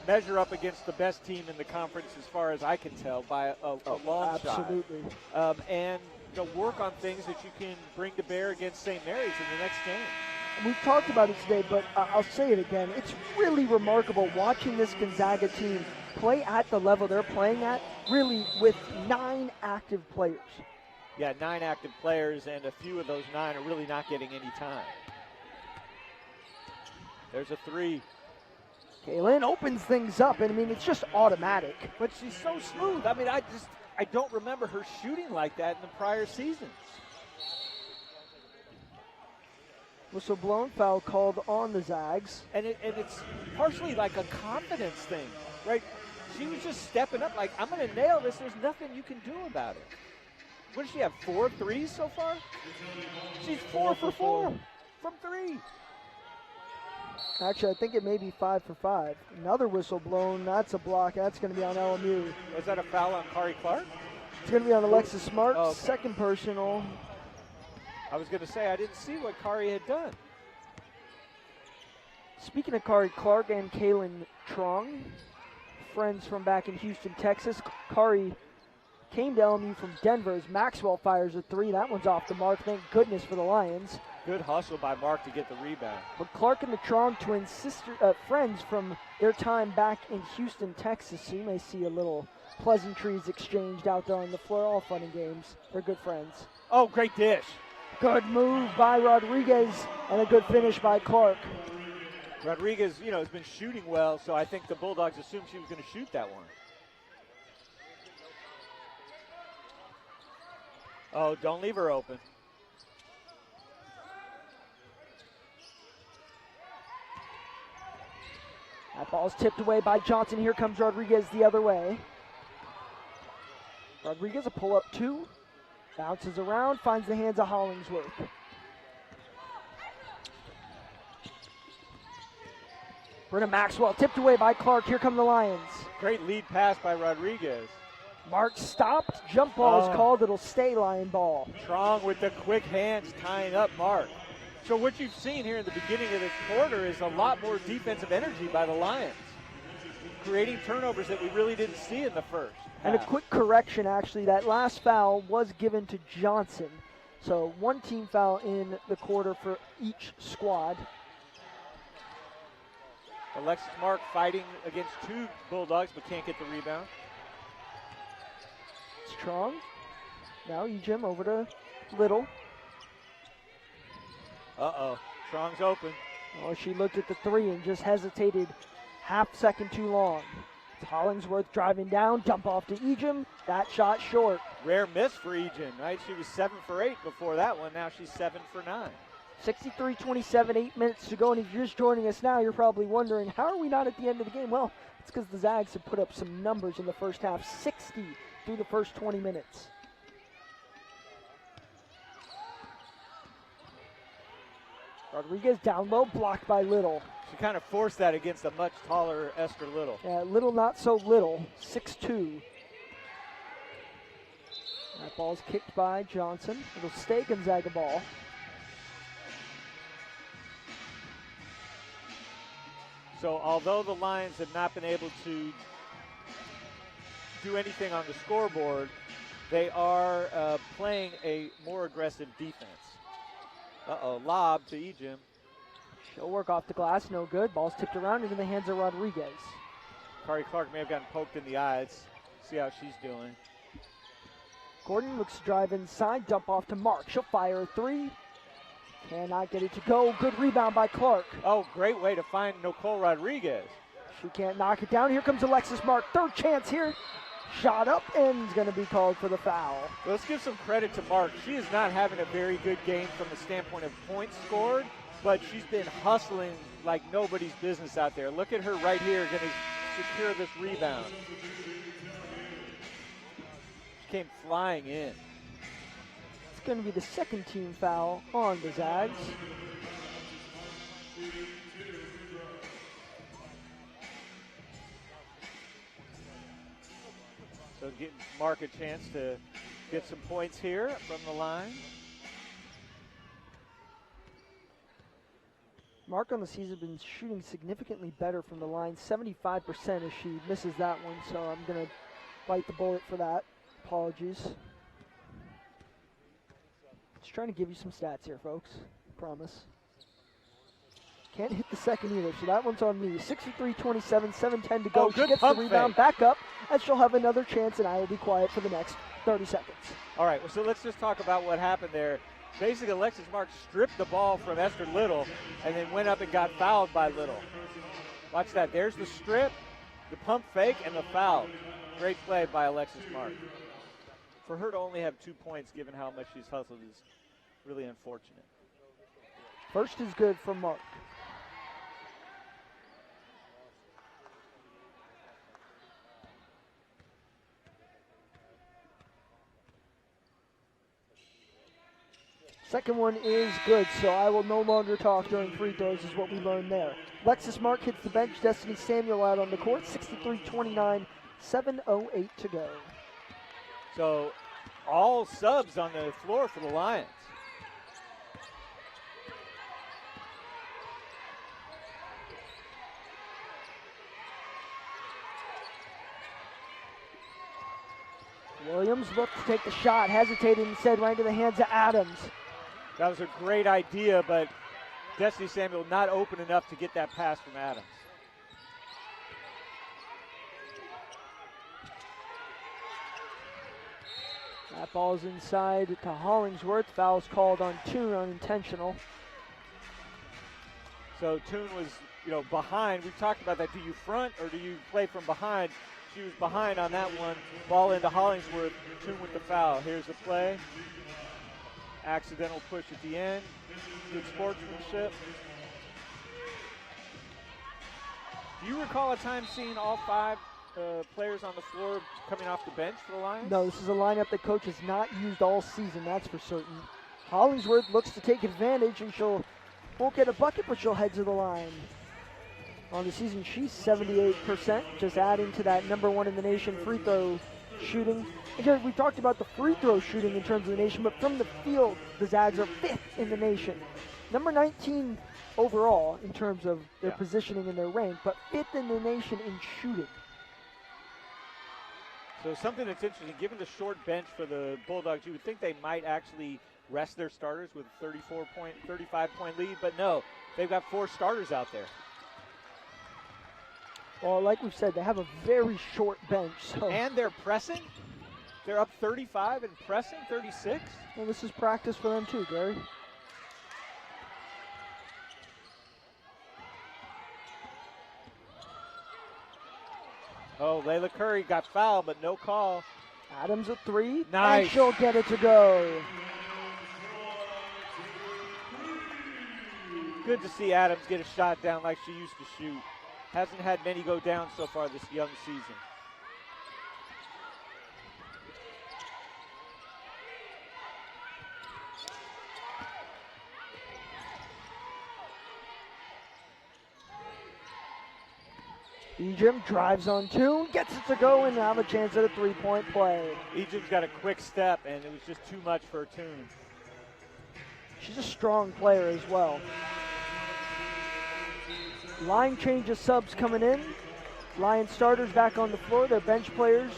measure up against the best team in the conference as far as I can tell by a long shot. Absolutely. And work on things that you can bring to bear against St. Mary's in the next game. We've talked about it today, but I'll say it again. It's really remarkable watching this Gonzaga team play at the level they're playing at, really with 9 active players. Yeah, 9 active players, and a few of those 9 are really not getting any time. There's a 3. Kaylin opens things up, and it's just automatic. But she's so smooth. I don't remember her shooting like that in the prior seasons. Whistle blown, foul called on the Zags. And it's partially like a confidence thing, right? She was just stepping up like, I'm going to nail this. There's nothing you can do about it. What does she have, 4 threes so far? She's 4 for 4 from 3. Actually, I think it may be 5 for 5. Another whistle blown. That's a block. That's going to be on LMU. Was that a foul on Kari Clark? It's going to be on Alexis Smart. Oh, okay. Second personal. I was going to say, I didn't see what Kari had done. Speaking of Kari Clark and Kaylin Trong, friends from back in Houston, Texas, Kari came to LMU from Denver as Maxwell fires a 3. That one's off the mark. Thank goodness for the Lions. Good hustle by Mark to get the rebound. But Clark and the Trong twins, friends from their time back in Houston, Texas. So you may see a little pleasantries exchanged out there on the floor. All fun and games. They're good friends. Oh, great dish. Good move by Rodriguez and a good finish by Clark. Rodriguez, has been shooting well, so I think the Bulldogs assumed she was going to shoot that one. Oh, don't leave her open. That ball's tipped away by Johnson. Here comes Rodriguez the other way. Rodriguez, a pull-up 2. Bounces around, finds the hands of Hollingsworth. Brenna Maxwell tipped away by Clark. Here come the Lions. Great lead pass by Rodriguez. Mark stopped. Jump ball is called. It'll stay Lion ball. Trong with the quick hands tying up Mark. So what you've seen here in the beginning of this quarter is a lot more defensive energy by the Lions, creating turnovers that we really didn't see in the first. And a quick correction, actually, that last foul was given to Johnson. So 1 team foul in the quarter for each squad. Alexis Mark fighting against 2 Bulldogs but can't get the rebound. Strong. Now Ejim over to Little. Uh-oh. Strong's open. Oh, she looked at the 3 and just hesitated half second too long. It's Hollingsworth driving down, dump off to Ejim. That shot short. Rare miss for Ejim, right? She was 7 for 8 before that one. Now she's 7 for 9. 63-27, 8 minutes to go. And if you're just joining us now, you're probably wondering, how are we not at the end of the game? Well, it's because the Zags have put up some numbers in the first half. 60 through the first 20 minutes. Rodriguez down low, blocked by Little. She kind of forced that against a much taller Esther Little. Yeah, Little not so little, 6'2". That ball's kicked by Johnson. It'll stay Gonzaga ball. So although the Lions have not been able to do anything on the scoreboard, they are playing a more aggressive defense. Uh-oh, lob to Ejim. She'll work off the glass, no good. Ball's tipped around into the hands of Rodriguez. Kari Clark may have gotten poked in the eyes. See how she's doing. Gordon looks to drive inside, dump off to Mark. She'll fire a 3. Cannot get it to go. Good rebound by Clark. Oh, great way to find Nicole Rodriguez. She can't knock it down. Here comes Alexis Mark. Third chance here. Shot up and is going to be called for the foul. Well, let's give some credit to Mark. She is not having a very good game from the standpoint of points scored, but she's been hustling like nobody's business out there. Look at her right here, going to secure this rebound. She came flying in. It's going to be the second team foul on the Zags. So give Mark a chance to get some points here from the line. Mark on the season has been shooting significantly better from the line, 75% as she misses that one, so I'm going to bite the bullet for that. Apologies. Just trying to give you some stats here, folks. Promise. Can't hit the second either, so that one's on me. 63-27, 7:10 to go. She gets the rebound back up, and she'll have another chance, and I will be quiet for the next 30 seconds. All right, well, so let's just talk about what happened there. Basically, Alexis Mark stripped the ball from Esther Little and then went up and got fouled by Little. Watch that. There's the strip, the pump fake, and the foul. Great play by Alexis Mark. For her to only have 2 points, given how much she's hustled, is really unfortunate. First is good for Mark. Second one is good, so I will no longer talk during free throws is what we learned there. Alexis Mark hits the bench. Destiny Samuel out on the court. 63-29, 7:08 to go. So all subs on the floor for the Lions. Williams looked to take the shot, hesitated instead, right into the hands of Adams. That was a great idea, but Destiny Samuel not open enough to get that pass from Adams. That ball's inside to Hollingsworth. Foul's called on Toon, unintentional. So Toon was, behind. We talked about that. Do you front or do you play from behind? She was behind on that one. Ball into Hollingsworth. Toon with the foul. Here's the play. Accidental push at the end. Good sportsmanship. Do you recall a time seeing all 5 players on the floor coming off the bench for the Lions? No, this is a lineup that coach has not used all season, that's for certain. Hollingsworth looks to take advantage, and won't get a bucket, but she'll head to the line. On the season, she's 78%, just adding to that #1 in the nation free throw shooting. Again, we talked about the free throw shooting in terms of the nation, but from the field, the Zags are 5th in the nation. Number 19 overall in terms of their positioning and their rank, but 5th in the nation in shooting. So something that's interesting, given the short bench for the Bulldogs, you would think they might actually rest their starters with a 35-point lead, but no, they've got 4 starters out there. Well, like we've said, they have a very short bench. So. And they're pressing? They're up 35 and pressing 36? Well, this is practice for them too, Gary. Oh, Layla Curry got fouled, but no call. Adams a 3. Nice. And she'll get it to go. Good to see Adams get a shot down like she used to shoot. Hasn't had many go down so far this young season. Ejim drives on Toon, gets it to go, and now have a chance at a 3-point play. Ejim's got a quick step, and it was just too much for Toon. She's a strong player as well. Line change of subs coming in. Lions starters back on the floor. Their bench players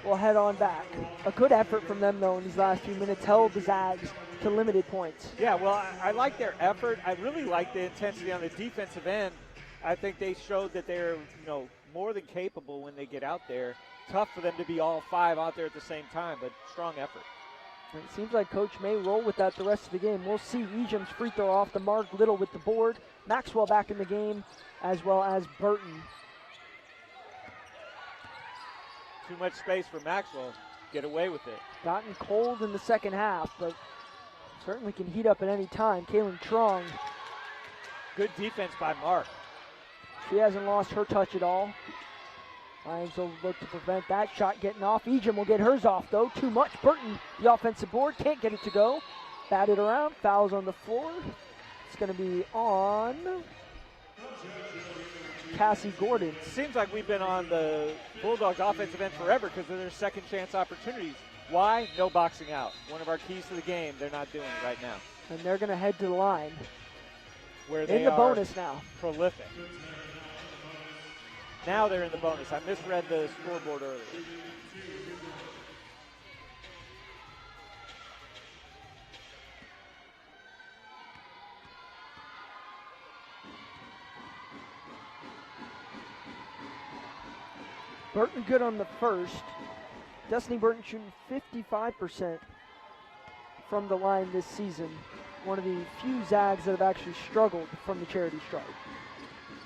will head on back. A good effort from them, though, in these last few minutes. Held the Zags to limited points. Yeah, well, I like their effort. I really like the intensity on the defensive end. I think they showed that they're, more than capable when they get out there. Tough for them to be all 5 out there at the same time, but strong effort. And it seems like Coach may roll with that the rest of the game. We'll see Ejim's free throw off the mark. Little with the board. Maxwell back in the game, as well as Burton. Too much space for Maxwell. Get away with it. Gotten cold in the second half, but certainly can heat up at any time. Kaylin Trong. Good defense by Mark. She hasn't lost her touch at all. Lions will look to prevent that shot getting off. Ejim will get hers off, though. Too much. Burton, the offensive board, can't get it to go. Batted around. Fouls on the floor. It's going to be on Cassie Gordon. Seems like we've been on the Bulldogs offensive end forever because of their second chance opportunities. Why? No boxing out. One of our keys to the game. They're not doing it right now. And they're going to head to the line. Where they in the are bonus now. prolific. Now they're in the bonus. I misread the scoreboard earlier. Burton good on the first. Destiny Burton shooting 55% from the line this season. One of the few Zags that have actually struggled from the charity stripe.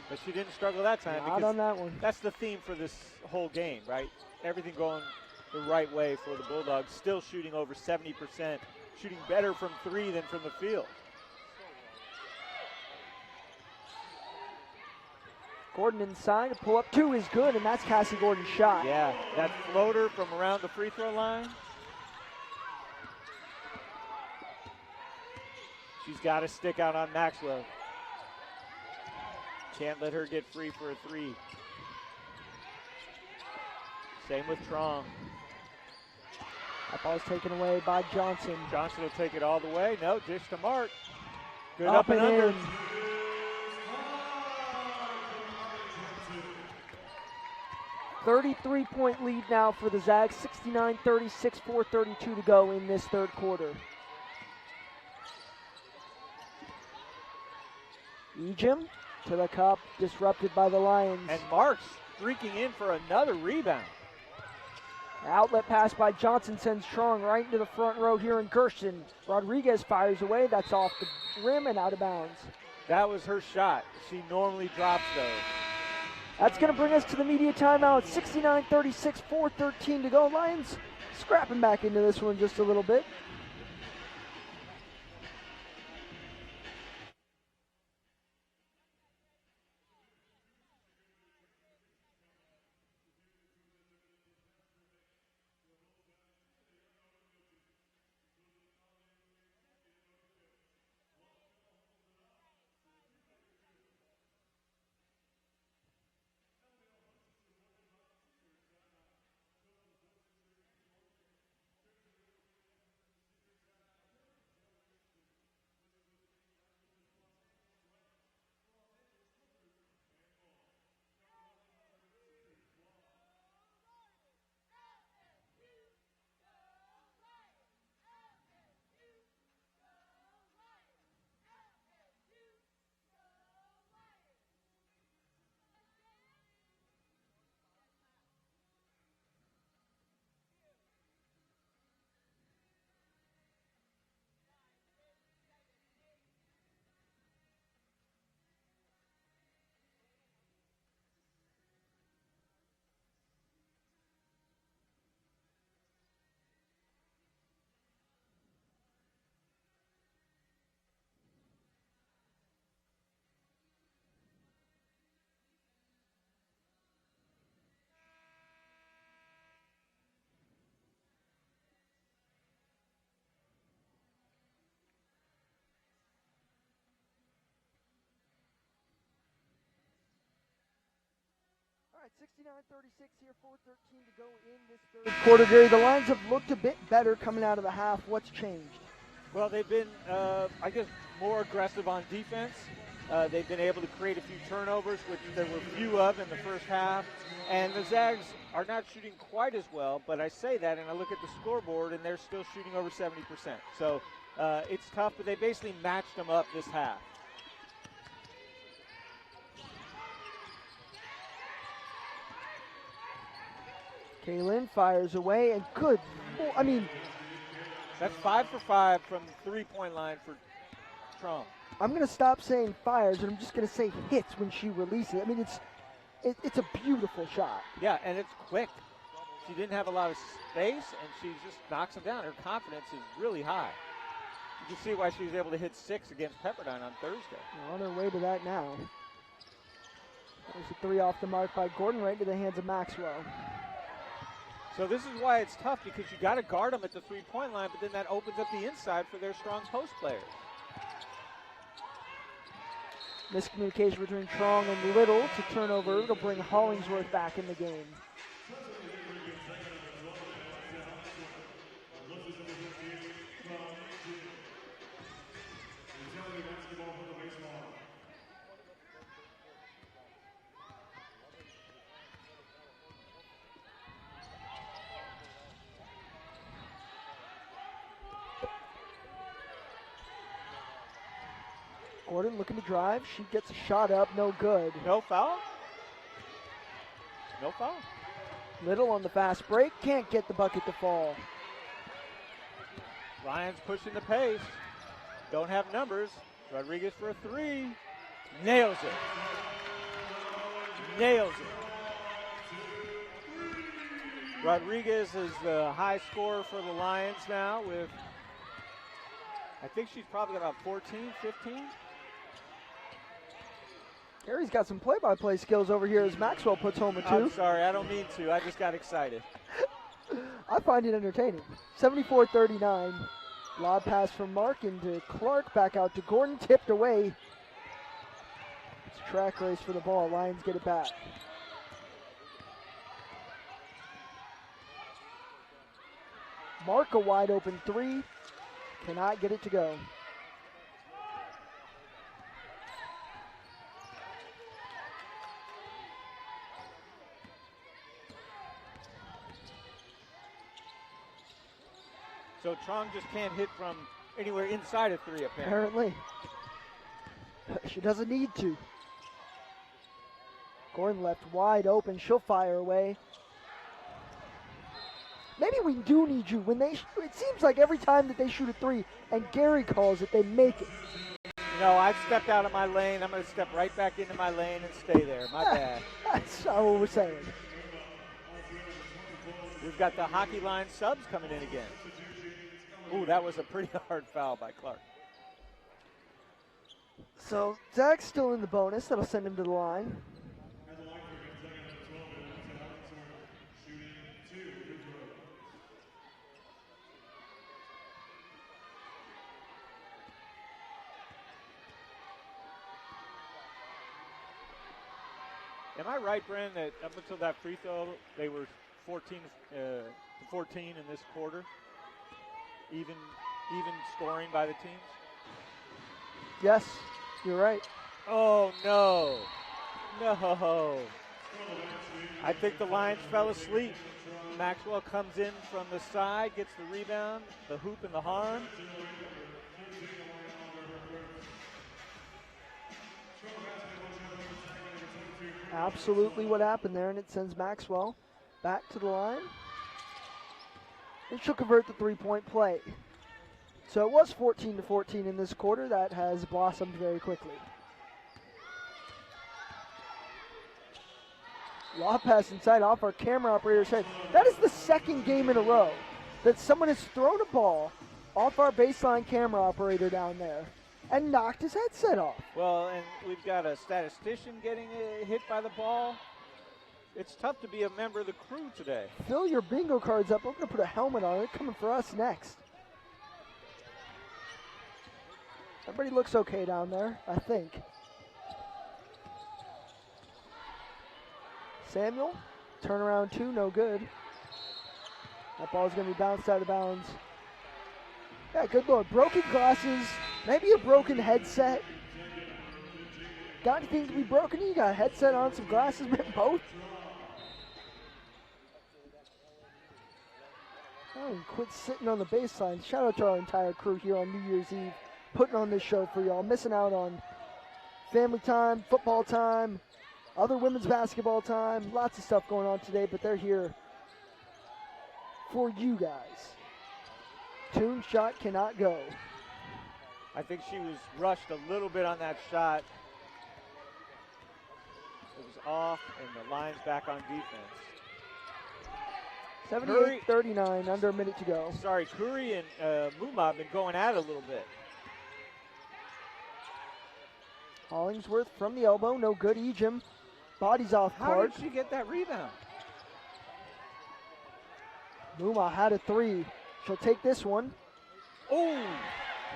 But she didn't struggle that time. Not on that one. That's the theme for this whole game, right? Everything going the right way for the Bulldogs. Still shooting over 70%. Shooting better from three than from the field. Gordon inside, a pull up two is good, and that's Cassie Gordon's shot. Yeah, that floater from around the free throw line. She's got to stick out on Maxwell. Can't let her get free for a three. Same with Trong. That ball's taken away by Johnson. Johnson will take it all the way. No, dish to Mark. Good Up and under. in. .33-point lead now for the Zags. 69-36, 4:32 to go in this third quarter. Ejim to the cup, disrupted by the Lions. And Marks streaking in for another rebound. Outlet pass by Johnson sends Trong right into the front row here in Gershon. Rodriguez fires away. That's off the rim and out of bounds. That was her shot. She normally drops those. That's going to bring us to the media timeout. 69-36, 4:13 to go. Lions scrapping back into this one just a little bit. All right, 69-36 here, 4:13 to go in this third quarter. Gary, the Lions have looked a bit better coming out of the half. What's changed? Well, they've been, I guess, more aggressive on defense. They've been able to create a few turnovers, which there were few of in the first half. And the Zags are not shooting quite as well, but I say that and I look at the scoreboard and they're still shooting over 70%. So it's tough, but they basically matched them up this half. Kaylin fires away and good. I mean, that's 5 for 5 from the three-point line for Trump. I'm going to stop saying fires and I'm just going to say hits when she releases it. I mean, it's a beautiful shot. Yeah, and it's quick. She didn't have a lot of space, and she just knocks them down. Her confidence is really high. You can see why she was able to hit 6 against Pepperdine on Thursday. We're on her way to that now. There's a three off the mark by Gordon, right into the hands of Maxwell. So this is why it's tough, because you got to guard them at the three-point line, but then that opens up the inside for their strong post players. Miscommunication between Trong and Little to turnover. It'll bring Hollingsworth back in the game. Gordon looking to drive. She gets a shot up, no good. No foul? No foul. Little on the fast break, can't get the bucket to fall. Lions pushing the pace. Don't have numbers. Rodriguez for a three. Nails it. Nails it. Rodriguez is the high scorer for the Lions now with, I think she's probably about 14, 15. Gary's got some play-by-play skills over here as Maxwell puts home a two. I'm sorry, I don't mean to. I just got excited. I find it entertaining. 74-39. Lob pass from Mark into Clark, back out to Gordon, tipped away. It's a track race for the ball. Lions get it back. Mark a wide open three. Cannot get it to go. So Trong just can't hit from anywhere inside of three, apparently. She doesn't need to. Gordon left wide open. She'll fire away. Maybe we do need you. When it seems like every time that they shoot a three and Gary calls it, they make it. No, I've stepped out of my lane. I'm going to step right back into my lane and stay there. My bad. That's not what we're saying. We've got the hockey line subs coming in again. Ooh, that was a pretty hard foul by Clark. So Zach's still in the bonus. That'll send him to the line. Am I right, Bren, that up until that free throw, they were 14 to 14 in this quarter? Even scoring by the teams? Yes, you're right. Oh, no. No. I think the Lions fell asleep. Maxwell comes in from the side, gets the rebound, the hoop and the harm. Absolutely what happened there, and it sends Maxwell back to the line. And she'll convert the three-point play. So it was 14 to 14 in this quarter. That has blossomed very quickly. Lob pass inside off our camera operator's head. That is the second game in a row that someone has thrown a ball off our baseline camera operator down there and knocked his headset off. Well, and we've got a statistician getting hit by the ball. It's tough to be a member of the crew today. Fill your bingo cards up. We're going to put a helmet on it. Coming for us next. Everybody looks okay down there, I think. Samuel, turnaround two, no good. That ball's going to be bounced out of bounds. Yeah, good lord. Broken glasses, maybe a broken headset. Got anything to be broken? You got a headset on, some glasses, maybe both? Oh, and quit sitting on the baseline. Shout out to our entire crew here on New Year's Eve, putting on this show for y'all. Missing out on family time, football time, other women's basketball time. Lots of stuff going on today, but they're here for you guys. Toon shot cannot go. I think she was rushed a little bit on that shot. It was off, and the Lions back on defense. 78-39, under a minute to go. Sorry, Curry and Muma have been going at it a little bit. Hollingsworth from the elbow, no good. Ejim, bodies off How Clark. did she get that rebound? Muma had a three. She'll take this one. Oh,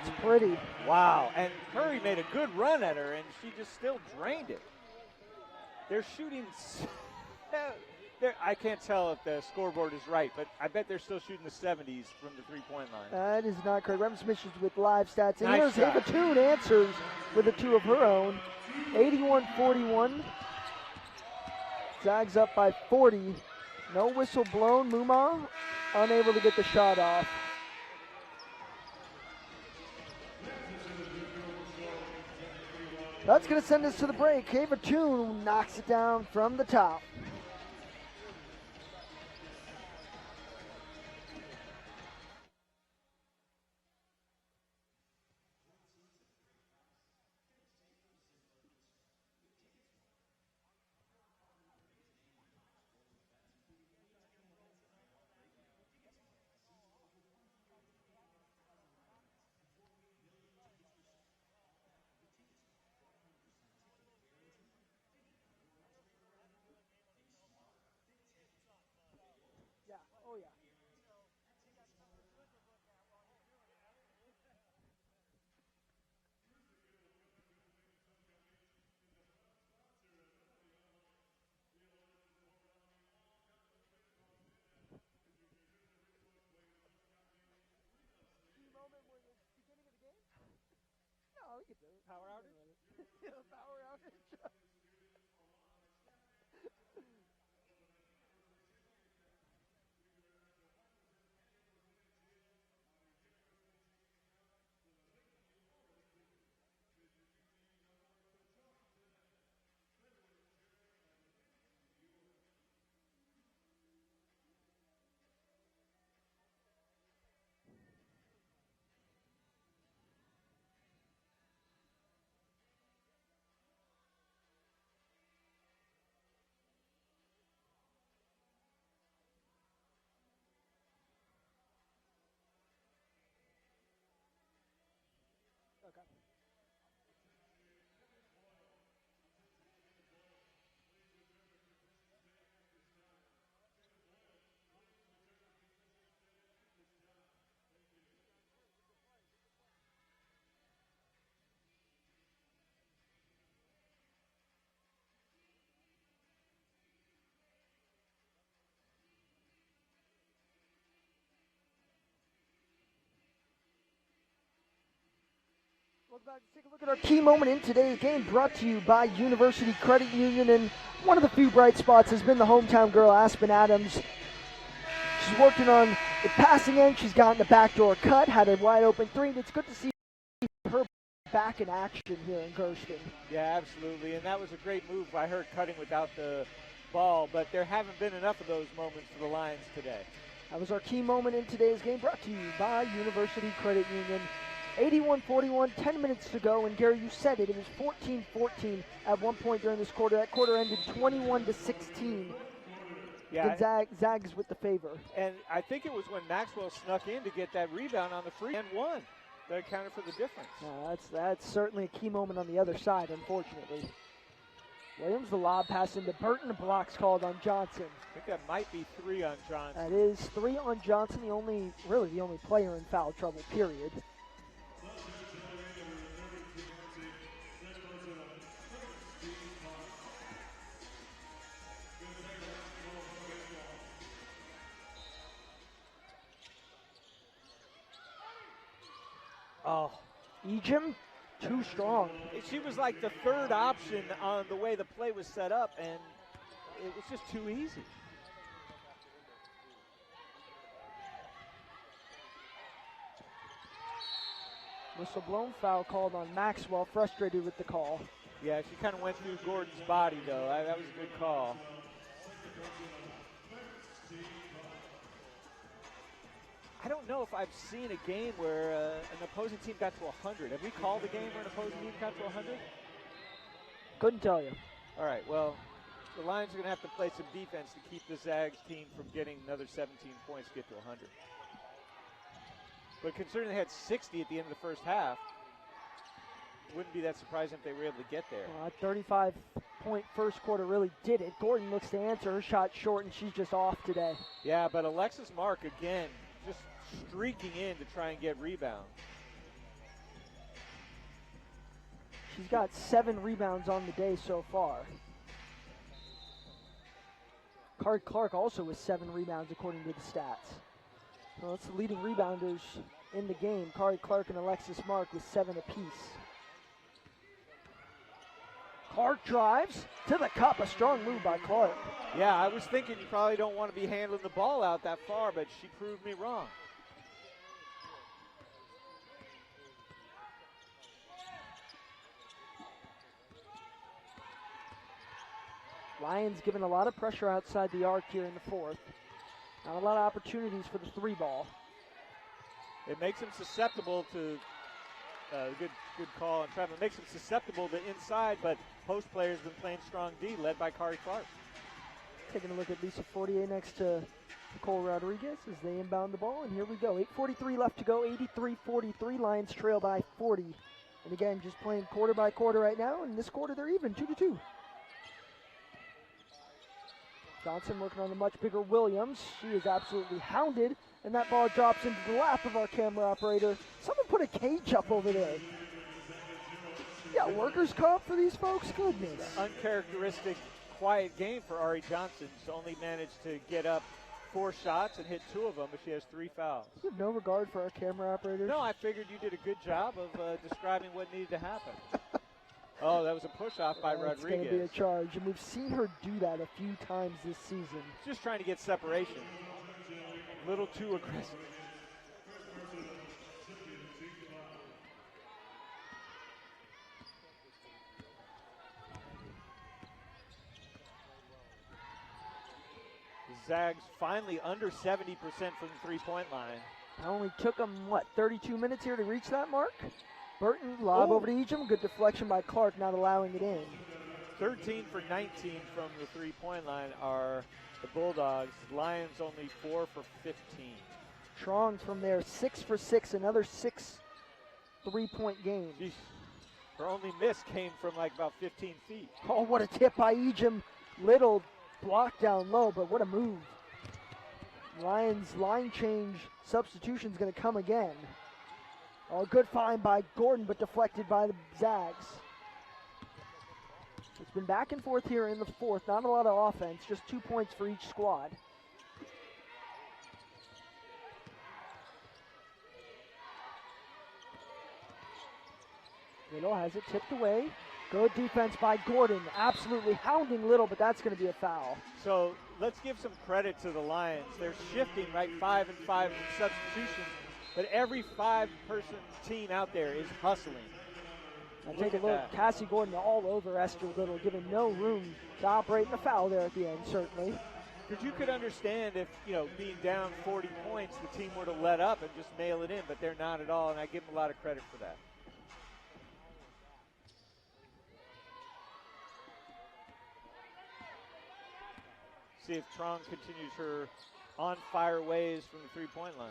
It's pretty. Wow, and Curry made a good run at her, and she just still drained it. They're shooting. I can't tell if the scoreboard is right, but I bet they're still shooting the 70s from the three-point line. That is not correct. Rem Smith with live stats. And Nice here's shot. Ava Toon answers with a 2 of her own. 81-41. Zags up by 40. No whistle blown. Mumar unable to get the shot off. That's going to send us to the break. Ava Toon knocks it down from the top. Power outage? Yeah, power outage. Welcome back. Let's take a look at our key moment in today's game, brought to you by University Credit Union. And one of the few bright spots has been the hometown girl, Aspen Adams. She's working on the passing end. She's gotten a backdoor cut, had a wide open three, and it's good to see her back in action here in Gersten. Yeah, absolutely, and that was a great move by her cutting without the ball, but there haven't been enough of those moments for the Lions today. That was our key moment in today's game, brought to you by University Credit Union. 81-41, 10 minutes to go, and Gary, you said it. It was 14-14 at one point during this quarter. That quarter ended 21-16. Yeah, Zags with the favor. and I think it was when Maxwell snuck in to get that rebound on the free and won that accounted for the difference. That's certainly a key moment on the other side, unfortunately. Williams, the lob pass into Burton, blocks called on Johnson. I think that might be 3 on Johnson. That is 3 on Johnson, the only player in foul trouble, period. Oh, Ejim, too strong. she was like the third option on the way the play was set up, and it was just too easy. Whistle blown, foul called on Maxwell, frustrated with the call. Yeah, she kind of went through Gordon's body, though. That was a good call. I don't know if I've seen a game where an opposing team got to 100. Have we called a game where an opposing team got to 100? Couldn't tell you. All right, well, the Lions are going to have to play some defense to keep the Zags team from getting another 17 points to get to 100. But considering they had 60 at the end of the first half, it wouldn't be that surprising if they were able to get there. 35-point first quarter really did it. Gordon looks to answer. Her shot short, and she's just off today. Yeah, but Alexis Mark, again, just streaking in to try and get rebounds. She's got 7 rebounds on the day so far. Kari Clark also with 7 rebounds according to the stats. Well, that's the leading rebounders in the game. Kari Clark and Alexis Mark with 7 apiece. Clark drives to the cup. A strong move by Clark. Yeah, I was thinking you probably don't want to be handling the ball out that far, but she proved me wrong. Lions given a lot of pressure outside the arc here in the fourth. Not a lot of opportunities for the 3 ball. It makes them susceptible to good call on Trevor. It makes them susceptible to inside, but post players been playing strong D, led by Kari Clark. Taking a look at Lisa Fortier next to Nicole Rodriguez as they inbound the ball, and here we go. 8:43 left to go, 83-43. Lions trail by 40. And again, just playing quarter by quarter right now, and this quarter they're even, 2-2. Johnson working on the much bigger Williams. She is absolutely hounded, and that ball drops into the lap of our camera operator. Someone put a cage up over there. Yeah, workers' comp for these folks? Goodness. Uncharacteristic, quiet game for Ari Johnson. She's only managed to get up 4 shots and hit 2 of them, but she has 3 fouls. You have no regard for our camera operators? No, I figured you did a good job of describing what needed to happen. Oh, that was a push-off by Rodriguez. It's going to be a charge, and we've seen her do that a few times this season. Just trying to get separation. A little too aggressive. Zags finally under 70% from the 3-point line. It only took them, 32 minutes here to reach that mark? Burton, lob over to Ejim. Good deflection by Clark, not allowing it in. 13 for 19 from the 3-point line are the Bulldogs. Lions only 4 for 15. Strong from there, 6 for 6, another 6 3-point game. Jeez. Her only miss came from about 15 feet. Oh, what a tip by Ejim. Little block down low, but what a move. Lions line change substitution's going to come again. Oh, good find by Gordon, but deflected by the Zags. It's been back and forth here in the fourth. Not a lot of offense, just 2 points for each squad. Little has it tipped away. Good defense by Gordon. Absolutely hounding Little, but that's going to be a foul. So let's give some credit to the Lions. They're shifting, 5 and 5 in substitutions, but every 5-person team out there is hustling. Now take a look. Cassie Gordon all over Esther Little, giving no room to operate in the foul there at the end, certainly. Because you could understand if, being down 40 points, the team were to let up and just mail it in, but they're not at all, and I give them a lot of credit for that. See if Trong continues her on-fire ways from the 3-point line.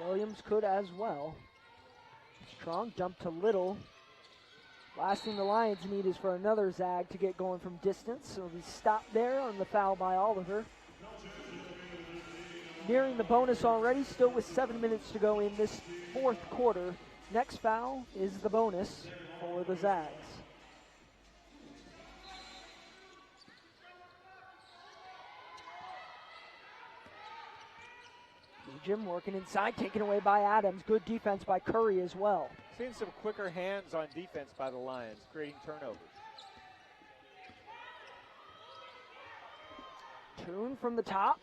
Williams could as well. Strong dump to Little. Last thing the Lions need is for another Zag to get going from distance. So we stopped there on the foul by Oliver. Nearing the bonus already, still with 7 minutes to go in this fourth quarter. Next foul is the bonus for the Zags. Jim working inside, taken away by Adams. Good defense by Curry as well. Seeing some quicker hands on defense by the Lions, creating turnovers. Toon from the top.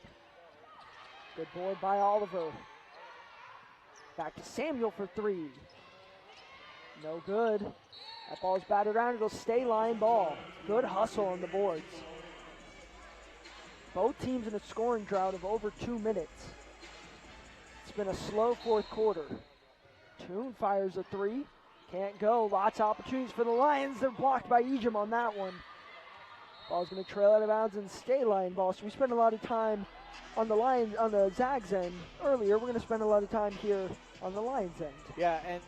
Good board by Oliver. Back to Samuel for 3. No good. That ball's batted around. It'll stay line ball. Good hustle on the boards. Both teams in a scoring drought of over 2 minutes. It's been a slow fourth quarter. Toon fires a 3. Can't go. Lots of opportunities for the Lions. They're blocked by Ejim on that one. Ball's going to trail out of bounds and stay line ball. So we spent a lot of time on the Lions, on the Zags end earlier. We're going to spend a lot of time here on the Lions end. Yeah, and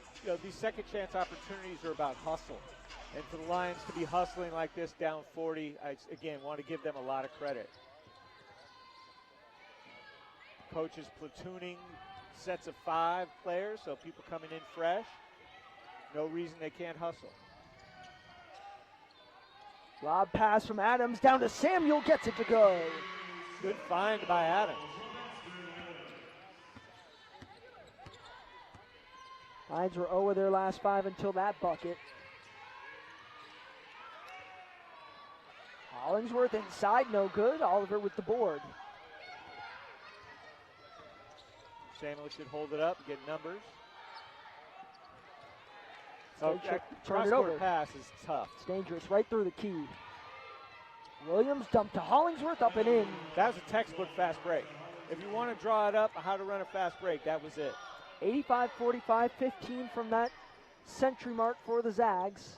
these second chance opportunities are about hustle. And for the Lions to be hustling like this down 40, I, again, want to give them a lot of credit. Coach is platooning sets of 5 players, so people coming in fresh. No reason they can't hustle. Lob pass from Adams down to Samuel, gets it to go. Good find by Adams. Lions were 0 of their last 5 until that bucket. Hollingsworth inside, no good. Oliver with the board. Samuel should hold it up, get numbers. So turn it cross-court over. pass is tough. It's dangerous, right through the key. Williams dumped to Hollingsworth, up and in. That was a textbook fast break. If you want to draw it up, how to run a fast break, that was it. 85-45, 15 from that century mark for the Zags.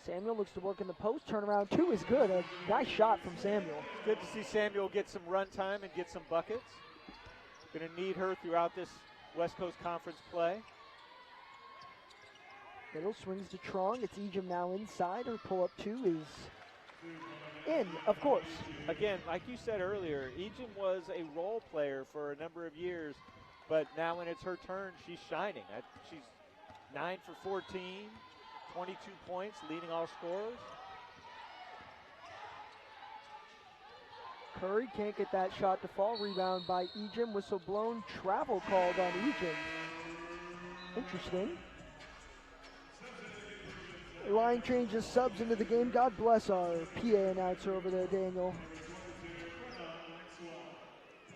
Samuel looks to work in the post. Turnaround 2 is good. A nice shot from Samuel. It's good to see Samuel get some run time and get some buckets. Going to need her throughout this West Coast Conference play. Middle swings to Trong. It's Ejim now inside. Her pull-up 2 is in, of course. Again, like you said earlier, Ejim was a role player for a number of years, but now when it's her turn, she's shining. She's 9 for 14, 22 points, leading all scorers. Curry can't get that shot to fall. Rebound by Ejim. Whistle blown. Travel called on Ejim. Interesting. Line changes subs into the game. God bless our PA announcer over there, Daniel.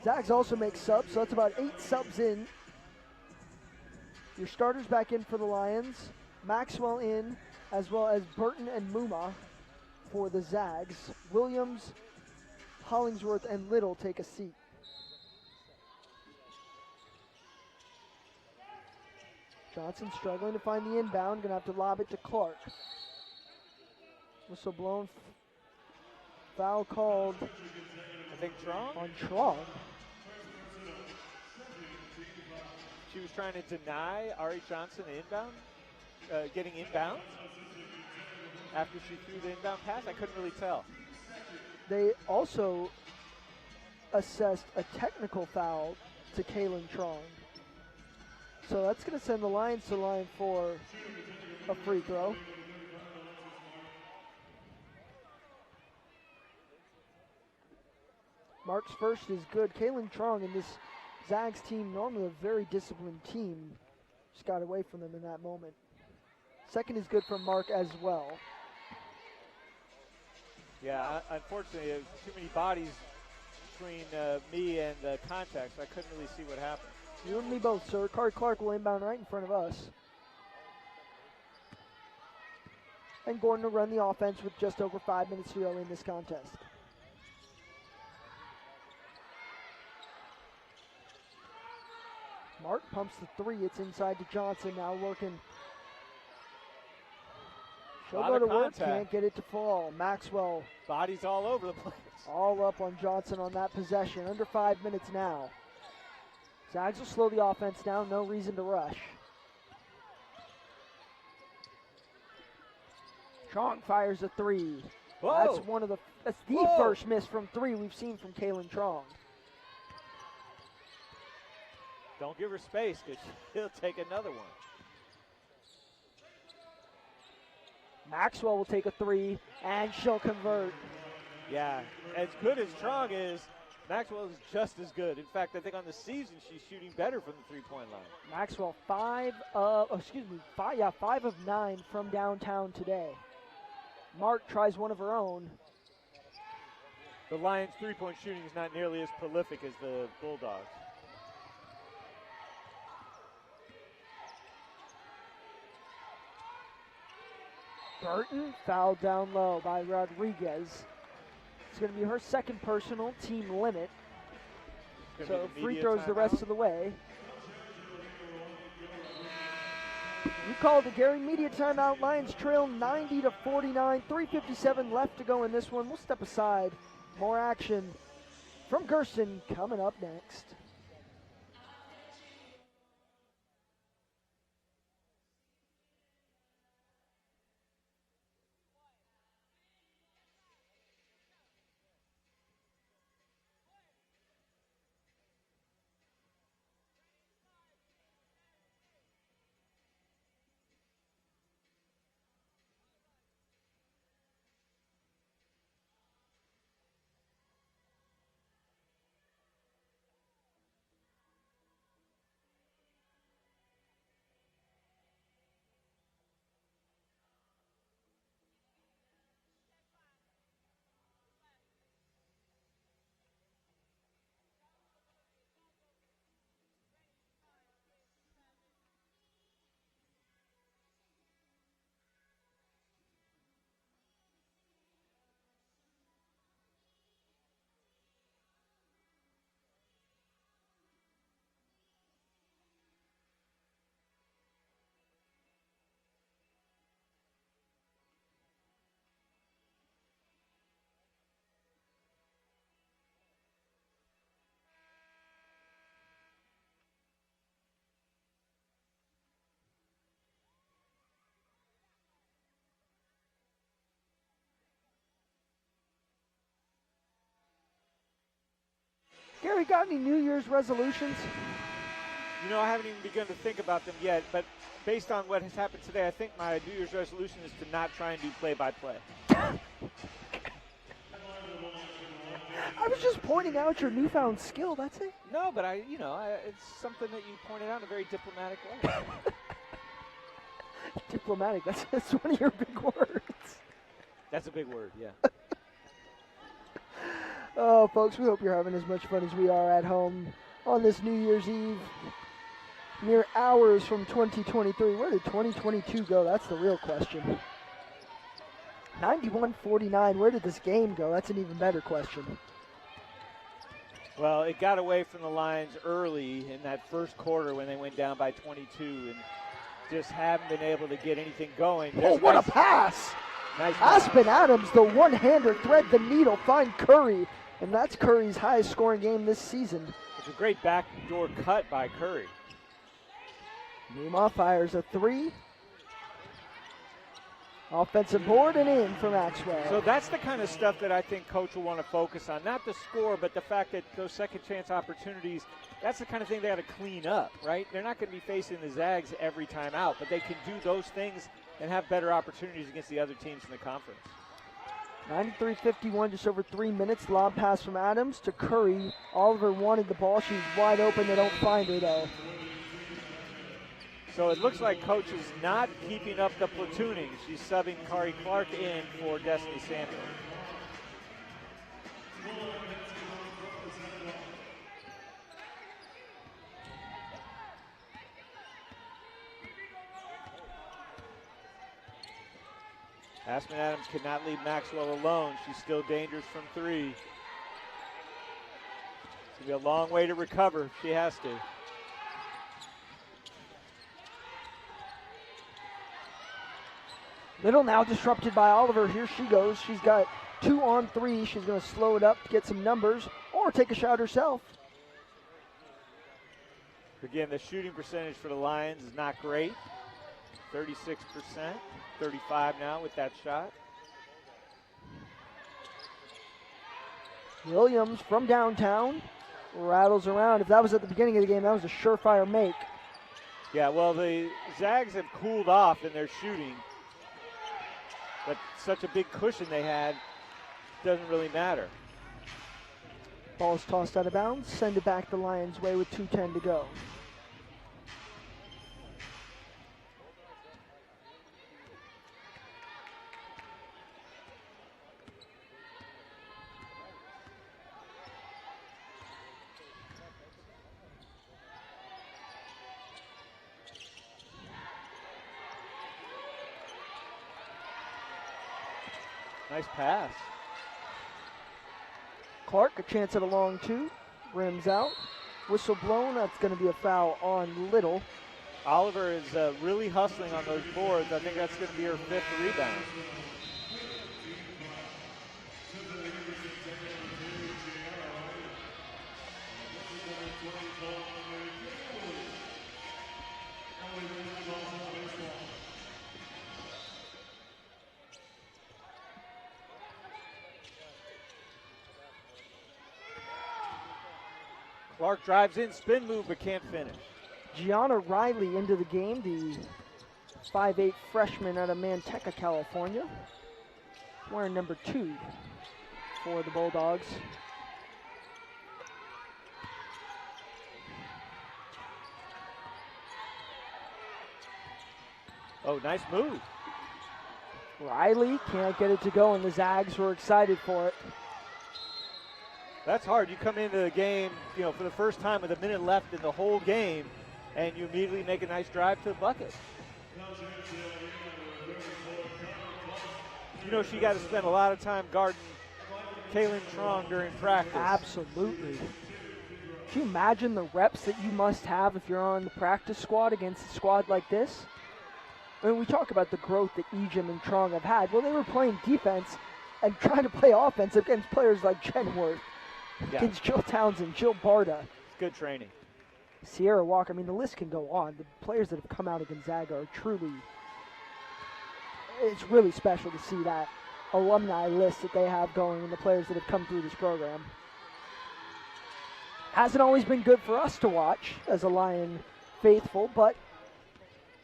Zags also makes subs, so that's about 8 subs in. Your starters back in for the Lions. Maxwell in, as well as Burton and Muma for the Zags. Williams, Hollingsworth, and Little take a seat. Johnson struggling to find the inbound. Gonna have to lob it to Clark. Whistle blown. Foul called. I think Trong? On Trong. She was trying to deny Ari Johnson inbound, getting inbound after she threw the inbound pass. I couldn't really tell. They also assessed a technical foul to Kaylin Trong. So that's going to send the Lions to the line for a free throw. Mark's first is good. Kaylin Trong and this Zags team, normally a very disciplined team, just got away from them in that moment. Second is good from Mark as well. Yeah, unfortunately, there was too many bodies between me and the contact, so I couldn't really see what happened. You and me both, sir. Kari Clark will inbound right in front of us. And Gordon to run the offense with just over 5 minutes to go in this contest. Mark pumps the 3. It's inside to Johnson now working. She'll go to work, can't get it to fall. Maxwell. Bodies all over the place. All up on Johnson on that possession. Under 5 minutes now. Zags will slow the offense down. No reason to rush. Trong fires a 3. Whoa. That's the first miss from 3 we've seen from Kaylin Trong. Don't give her space, because she'll take another one. Maxwell will take a 3, and she'll convert. Yeah, as good as Trong is, Maxwell is just as good. In fact, I think on the season she's shooting better from the three-point line. Maxwell 5 of 9 from downtown today. Mark tries one of her own. The Lions' three-point shooting is not nearly as prolific as the Bulldogs. Burton fouled down low by Rodriguez. It's going to be her second personal, team limit. So free throws the rest of the way. You called it, Gary. Media timeout. Lions trail 90-49. 3:57 left to go in this one. We'll step aside. More action from Gerson coming up next. Gary, got any New Year's resolutions? You know, I haven't even begun to think about them yet, but based on what has happened today, I think my New Year's resolution is to not try and do play-by-play. I was just pointing out your newfound skill, that's it. No, but it's something that you pointed out in a very diplomatic way. Diplomatic, that's one of your big words. That's a big word, yeah. Oh, folks, we hope you're having as much fun as we are at home on this New Year's Eve. Mere hours from 2023. Where did 2022 go? That's the real question. 91-49. Where did this game go? That's an even better question. Well, it got away from the Lions early in that first quarter when they went down by 22 and just haven't been able to get anything going. Oh, what a pass! Nice pass. Aspen Adams, the one-hander, thread the needle, find Curry. And that's Curry's highest scoring game this season. It's a great backdoor cut by Curry. Newma fires a three. Offensive board and in for Maxwell. So that's the kind of stuff that I think Coach will want to focus on. Not the score, but the fact that those second chance opportunities, that's the kind of thing they got to clean up, right? They're not going to be facing the Zags every time out, but they can do those things and have better opportunities against the other teams in the conference. 93-51, just over 3 minutes. Lob pass from Adams to Curry. Oliver wanted the ball. She's wide open. They don't find her, though. So it looks like Coach is not keeping up the platooning. She's subbing Kari Clark in for Destiny Samuel. Aspen Adams cannot leave Maxwell alone. She's still dangerous from three. It's going to be a long way to recover if she has to. Little now disrupted by Oliver. Here she goes. She's got 2 on 3. She's going to slow it up to get some numbers or take a shot herself. Again, the shooting percentage for the Lions is not great. 36%, 35 now with that shot. Williams from downtown rattles around. If that was at the beginning of the game, that was a surefire make. Yeah, well, the Zags have cooled off in their shooting. But such a big cushion they had doesn't really matter. Ball's tossed out of bounds. Send it back the Lions' way with 2:10 to go. Nice pass. Clark, a chance at a long two. Rims out. Whistle blown. That's going to be a foul on Little. Oliver is really hustling on those boards. I think that's going to be her 5th rebound. Clark drives in, spin move, but can't finish. Gianna Riley into the game, the 5'8 freshman out of Manteca, California. Wearing number 2 for the Bulldogs. Oh, nice move. Riley can't get it to go, and the Zags were excited for it. That's hard. You come into the game, for the first time with a minute left in the whole game, and you immediately make a nice drive to the bucket. She got to spend a lot of time guarding Kaylin Trong during practice. Absolutely. Can you imagine the reps that you must have if you're on the practice squad against a squad like this? I mean, we talk about the growth that Ejim and Trong have had. Well, they were playing defense and trying to play offense against players like Jenworth, against Jill Townsend, Jill Barta. Good training. Sierra Walker. I mean, the list can go on. The players that have come out of Gonzaga are truly, it's really special to see that alumni list that they have going and the players that have come through this program. Hasn't always been good for us to watch as a Lion faithful, but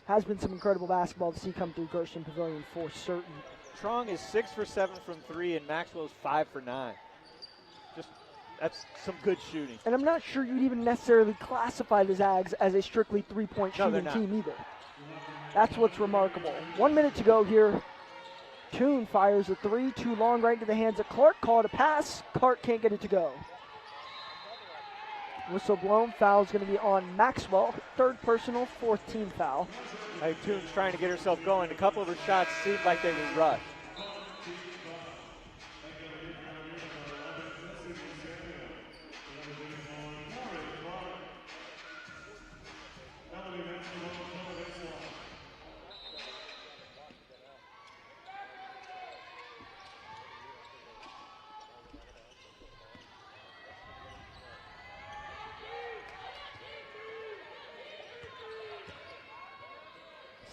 has been some incredible basketball to see come through Gershon Pavilion for certain. Trong is 6 for 7 from 3, and Maxwell's 5 for 9. That's some good shooting. And I'm not sure you'd even necessarily classify the Zags as a strictly three-point shooting team either. That's what's remarkable. 1 minute to go here. Toon fires a three, too long, right into the hands of Clark. Called a pass. Clark can't get it to go. Whistle blown. Foul's going to be on Maxwell. Third personal, fourth team foul. I think Toon's trying to get herself going. A couple of her shots seemed like they were rushed.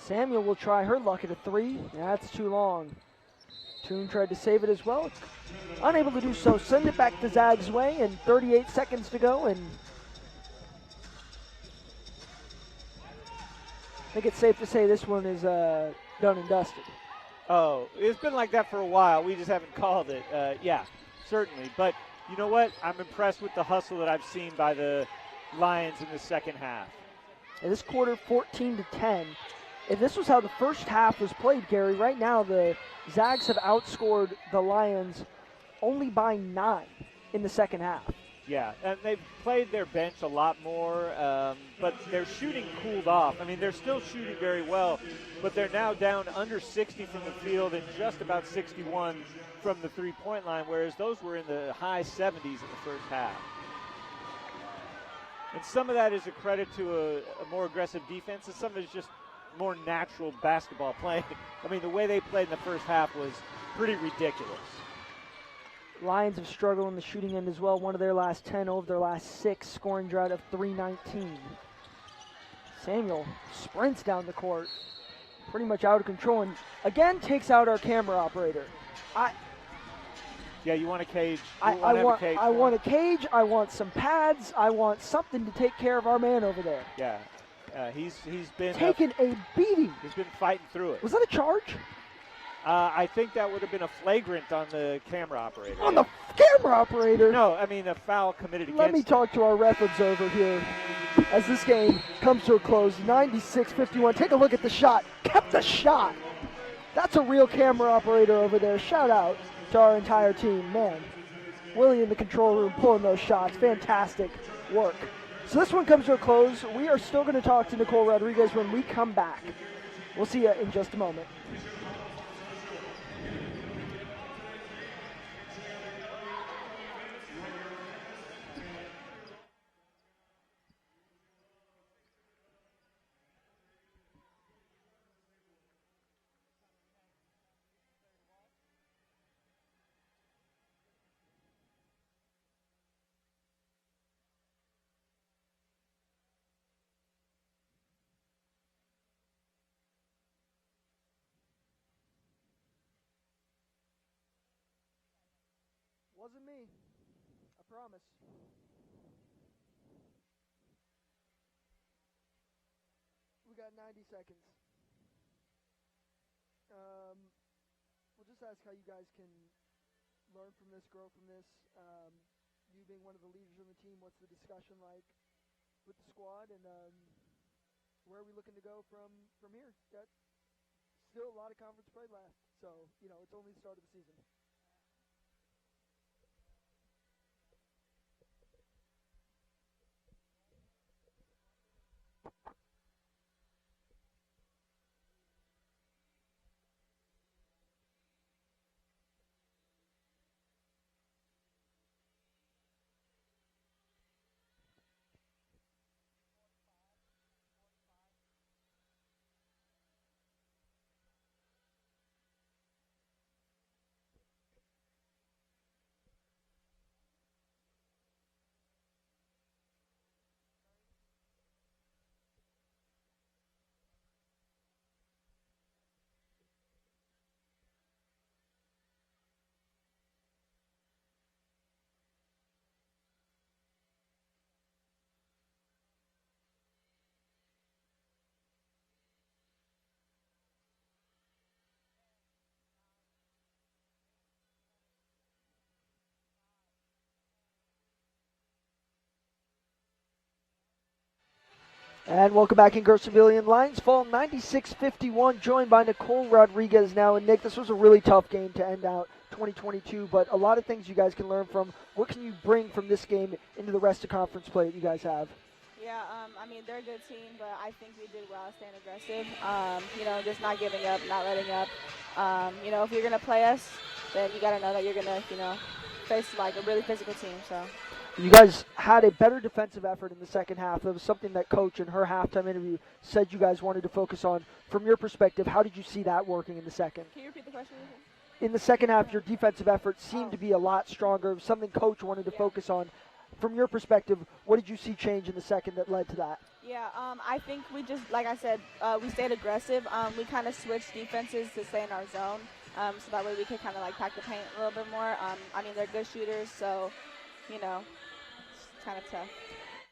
Samuel will try her luck at a three. That's too long. Toon tried to save it as well. Unable to do so. Send it back the Zags' way, and 38 seconds to go. And I think it's safe to say this one is done and dusted. Oh, it's been like that for a while. We just haven't called it. Yeah, certainly. But you know what? I'm impressed with the hustle that I've seen by the Lions in the second half. And this quarter, 14-10. If this was how the first half was played, Gary, right now the Zags have outscored the Lions only by 9 in the second half. Yeah, and they've played their bench a lot more, but their shooting cooled off. I mean, they're still shooting very well, but they're now down under 60 from the field and just about 61 from the three-point line, whereas those were in the high 70s in the first half. And some of that is a credit to a more aggressive defense, and some of it is just more natural basketball playing. I mean, the way they played in the first half was pretty ridiculous. Lions have struggled on the shooting end as well. One of their last 10 over their last 6, scoring drought of 319. Samuel sprints down the court, pretty much out of control, and again takes out our camera operator. Yeah, you want a cage. I want a cage. I want some pads. I want something to take care of our man over there. Yeah. He's been taking a beating. He's been fighting through it. Was that a charge? I think that would have been a flagrant on the camera operator. On the camera operator? No, I mean a foul committed against Let me talk to our ref observer here as this game comes to a close. 96-51. Take a look at the shot. Kept the shot. That's a real camera operator over there. Shout out to our entire team. Man, Willie in the control room pulling those shots. Fantastic work. So this one comes to a close. We are still going to talk to Nicole Rodriguez when we come back. We'll see you in just a moment. Wasn't me, I promise. We got 90 seconds. We'll just ask how you guys can learn from this, grow from this. You being one of the leaders on the team, what's the discussion like with the squad, and where are we looking to go from here? Got still a lot of conference play left, so it's only the start of the season. And welcome back in Gersonville. Lions fall 96-51, joined by Nicole Rodriguez now. And Nick, this was a really tough game to end out 2022, but a lot of things you guys can learn from. What can you bring from this game into the rest of conference play that you guys have? Yeah, I mean, they're a good team, but I think we did well staying aggressive. Just not giving up, not letting up. If you're going to play us, then you got to know that you're going to, face like a really physical team. So. You guys had a better defensive effort in the second half. That was something that Coach in her halftime interview said you guys wanted to focus on. From your perspective, how did you see that working in the second? Can you repeat the question? In the second half, your defensive effort seemed to be a lot stronger, something Coach wanted to focus on. From your perspective, what did you see change in the second that led to that? Yeah, I think we just, like I said, we stayed aggressive. We kind of switched defenses to stay in our zone, so that way we could kind of like pack the paint a little bit more. They're good shooters, so, it's kind of tough.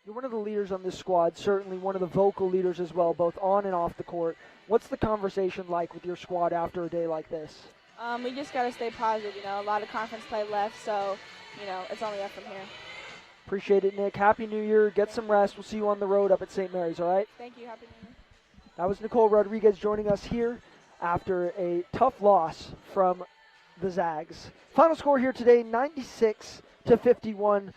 You're one of the leaders on this squad, certainly one of the vocal leaders as well, both on and off the court. What's the conversation like with your squad after a day like this? We just got to stay positive, a lot of conference play left, so, it's only up from here. Appreciate it, Nick. Happy New Year. Get some rest. We'll see you on the road up at St. Mary's, all right? Thank you. Happy New Year. That was Nicole Rodriguez joining us here after a tough loss from the Zags. Final score here today, 96-51.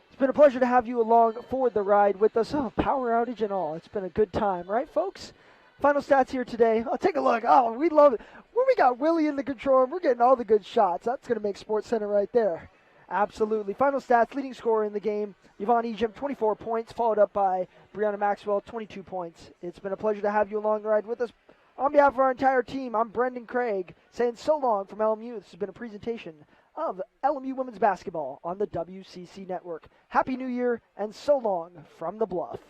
It's been a pleasure to have you along for the ride with us. Oh, power outage and all. It's been a good time, right, folks? Final stats here today. Oh, take a look. Oh, we love it. Well, we got Willie in the control room. We're getting all the good shots. That's going to make Sports Center right there. Absolutely. Final stats, leading scorer in the game, Yvonne Egypt, 24 points, followed up by Brianna Maxwell, 22 points. It's been a pleasure to have you along the ride with us. On behalf of our entire team, I'm Brendan Craig, saying so long from LMU. This has been a presentation of LMU Women's Basketball on the WCC Network. Happy New Year, and so long from the Bluff.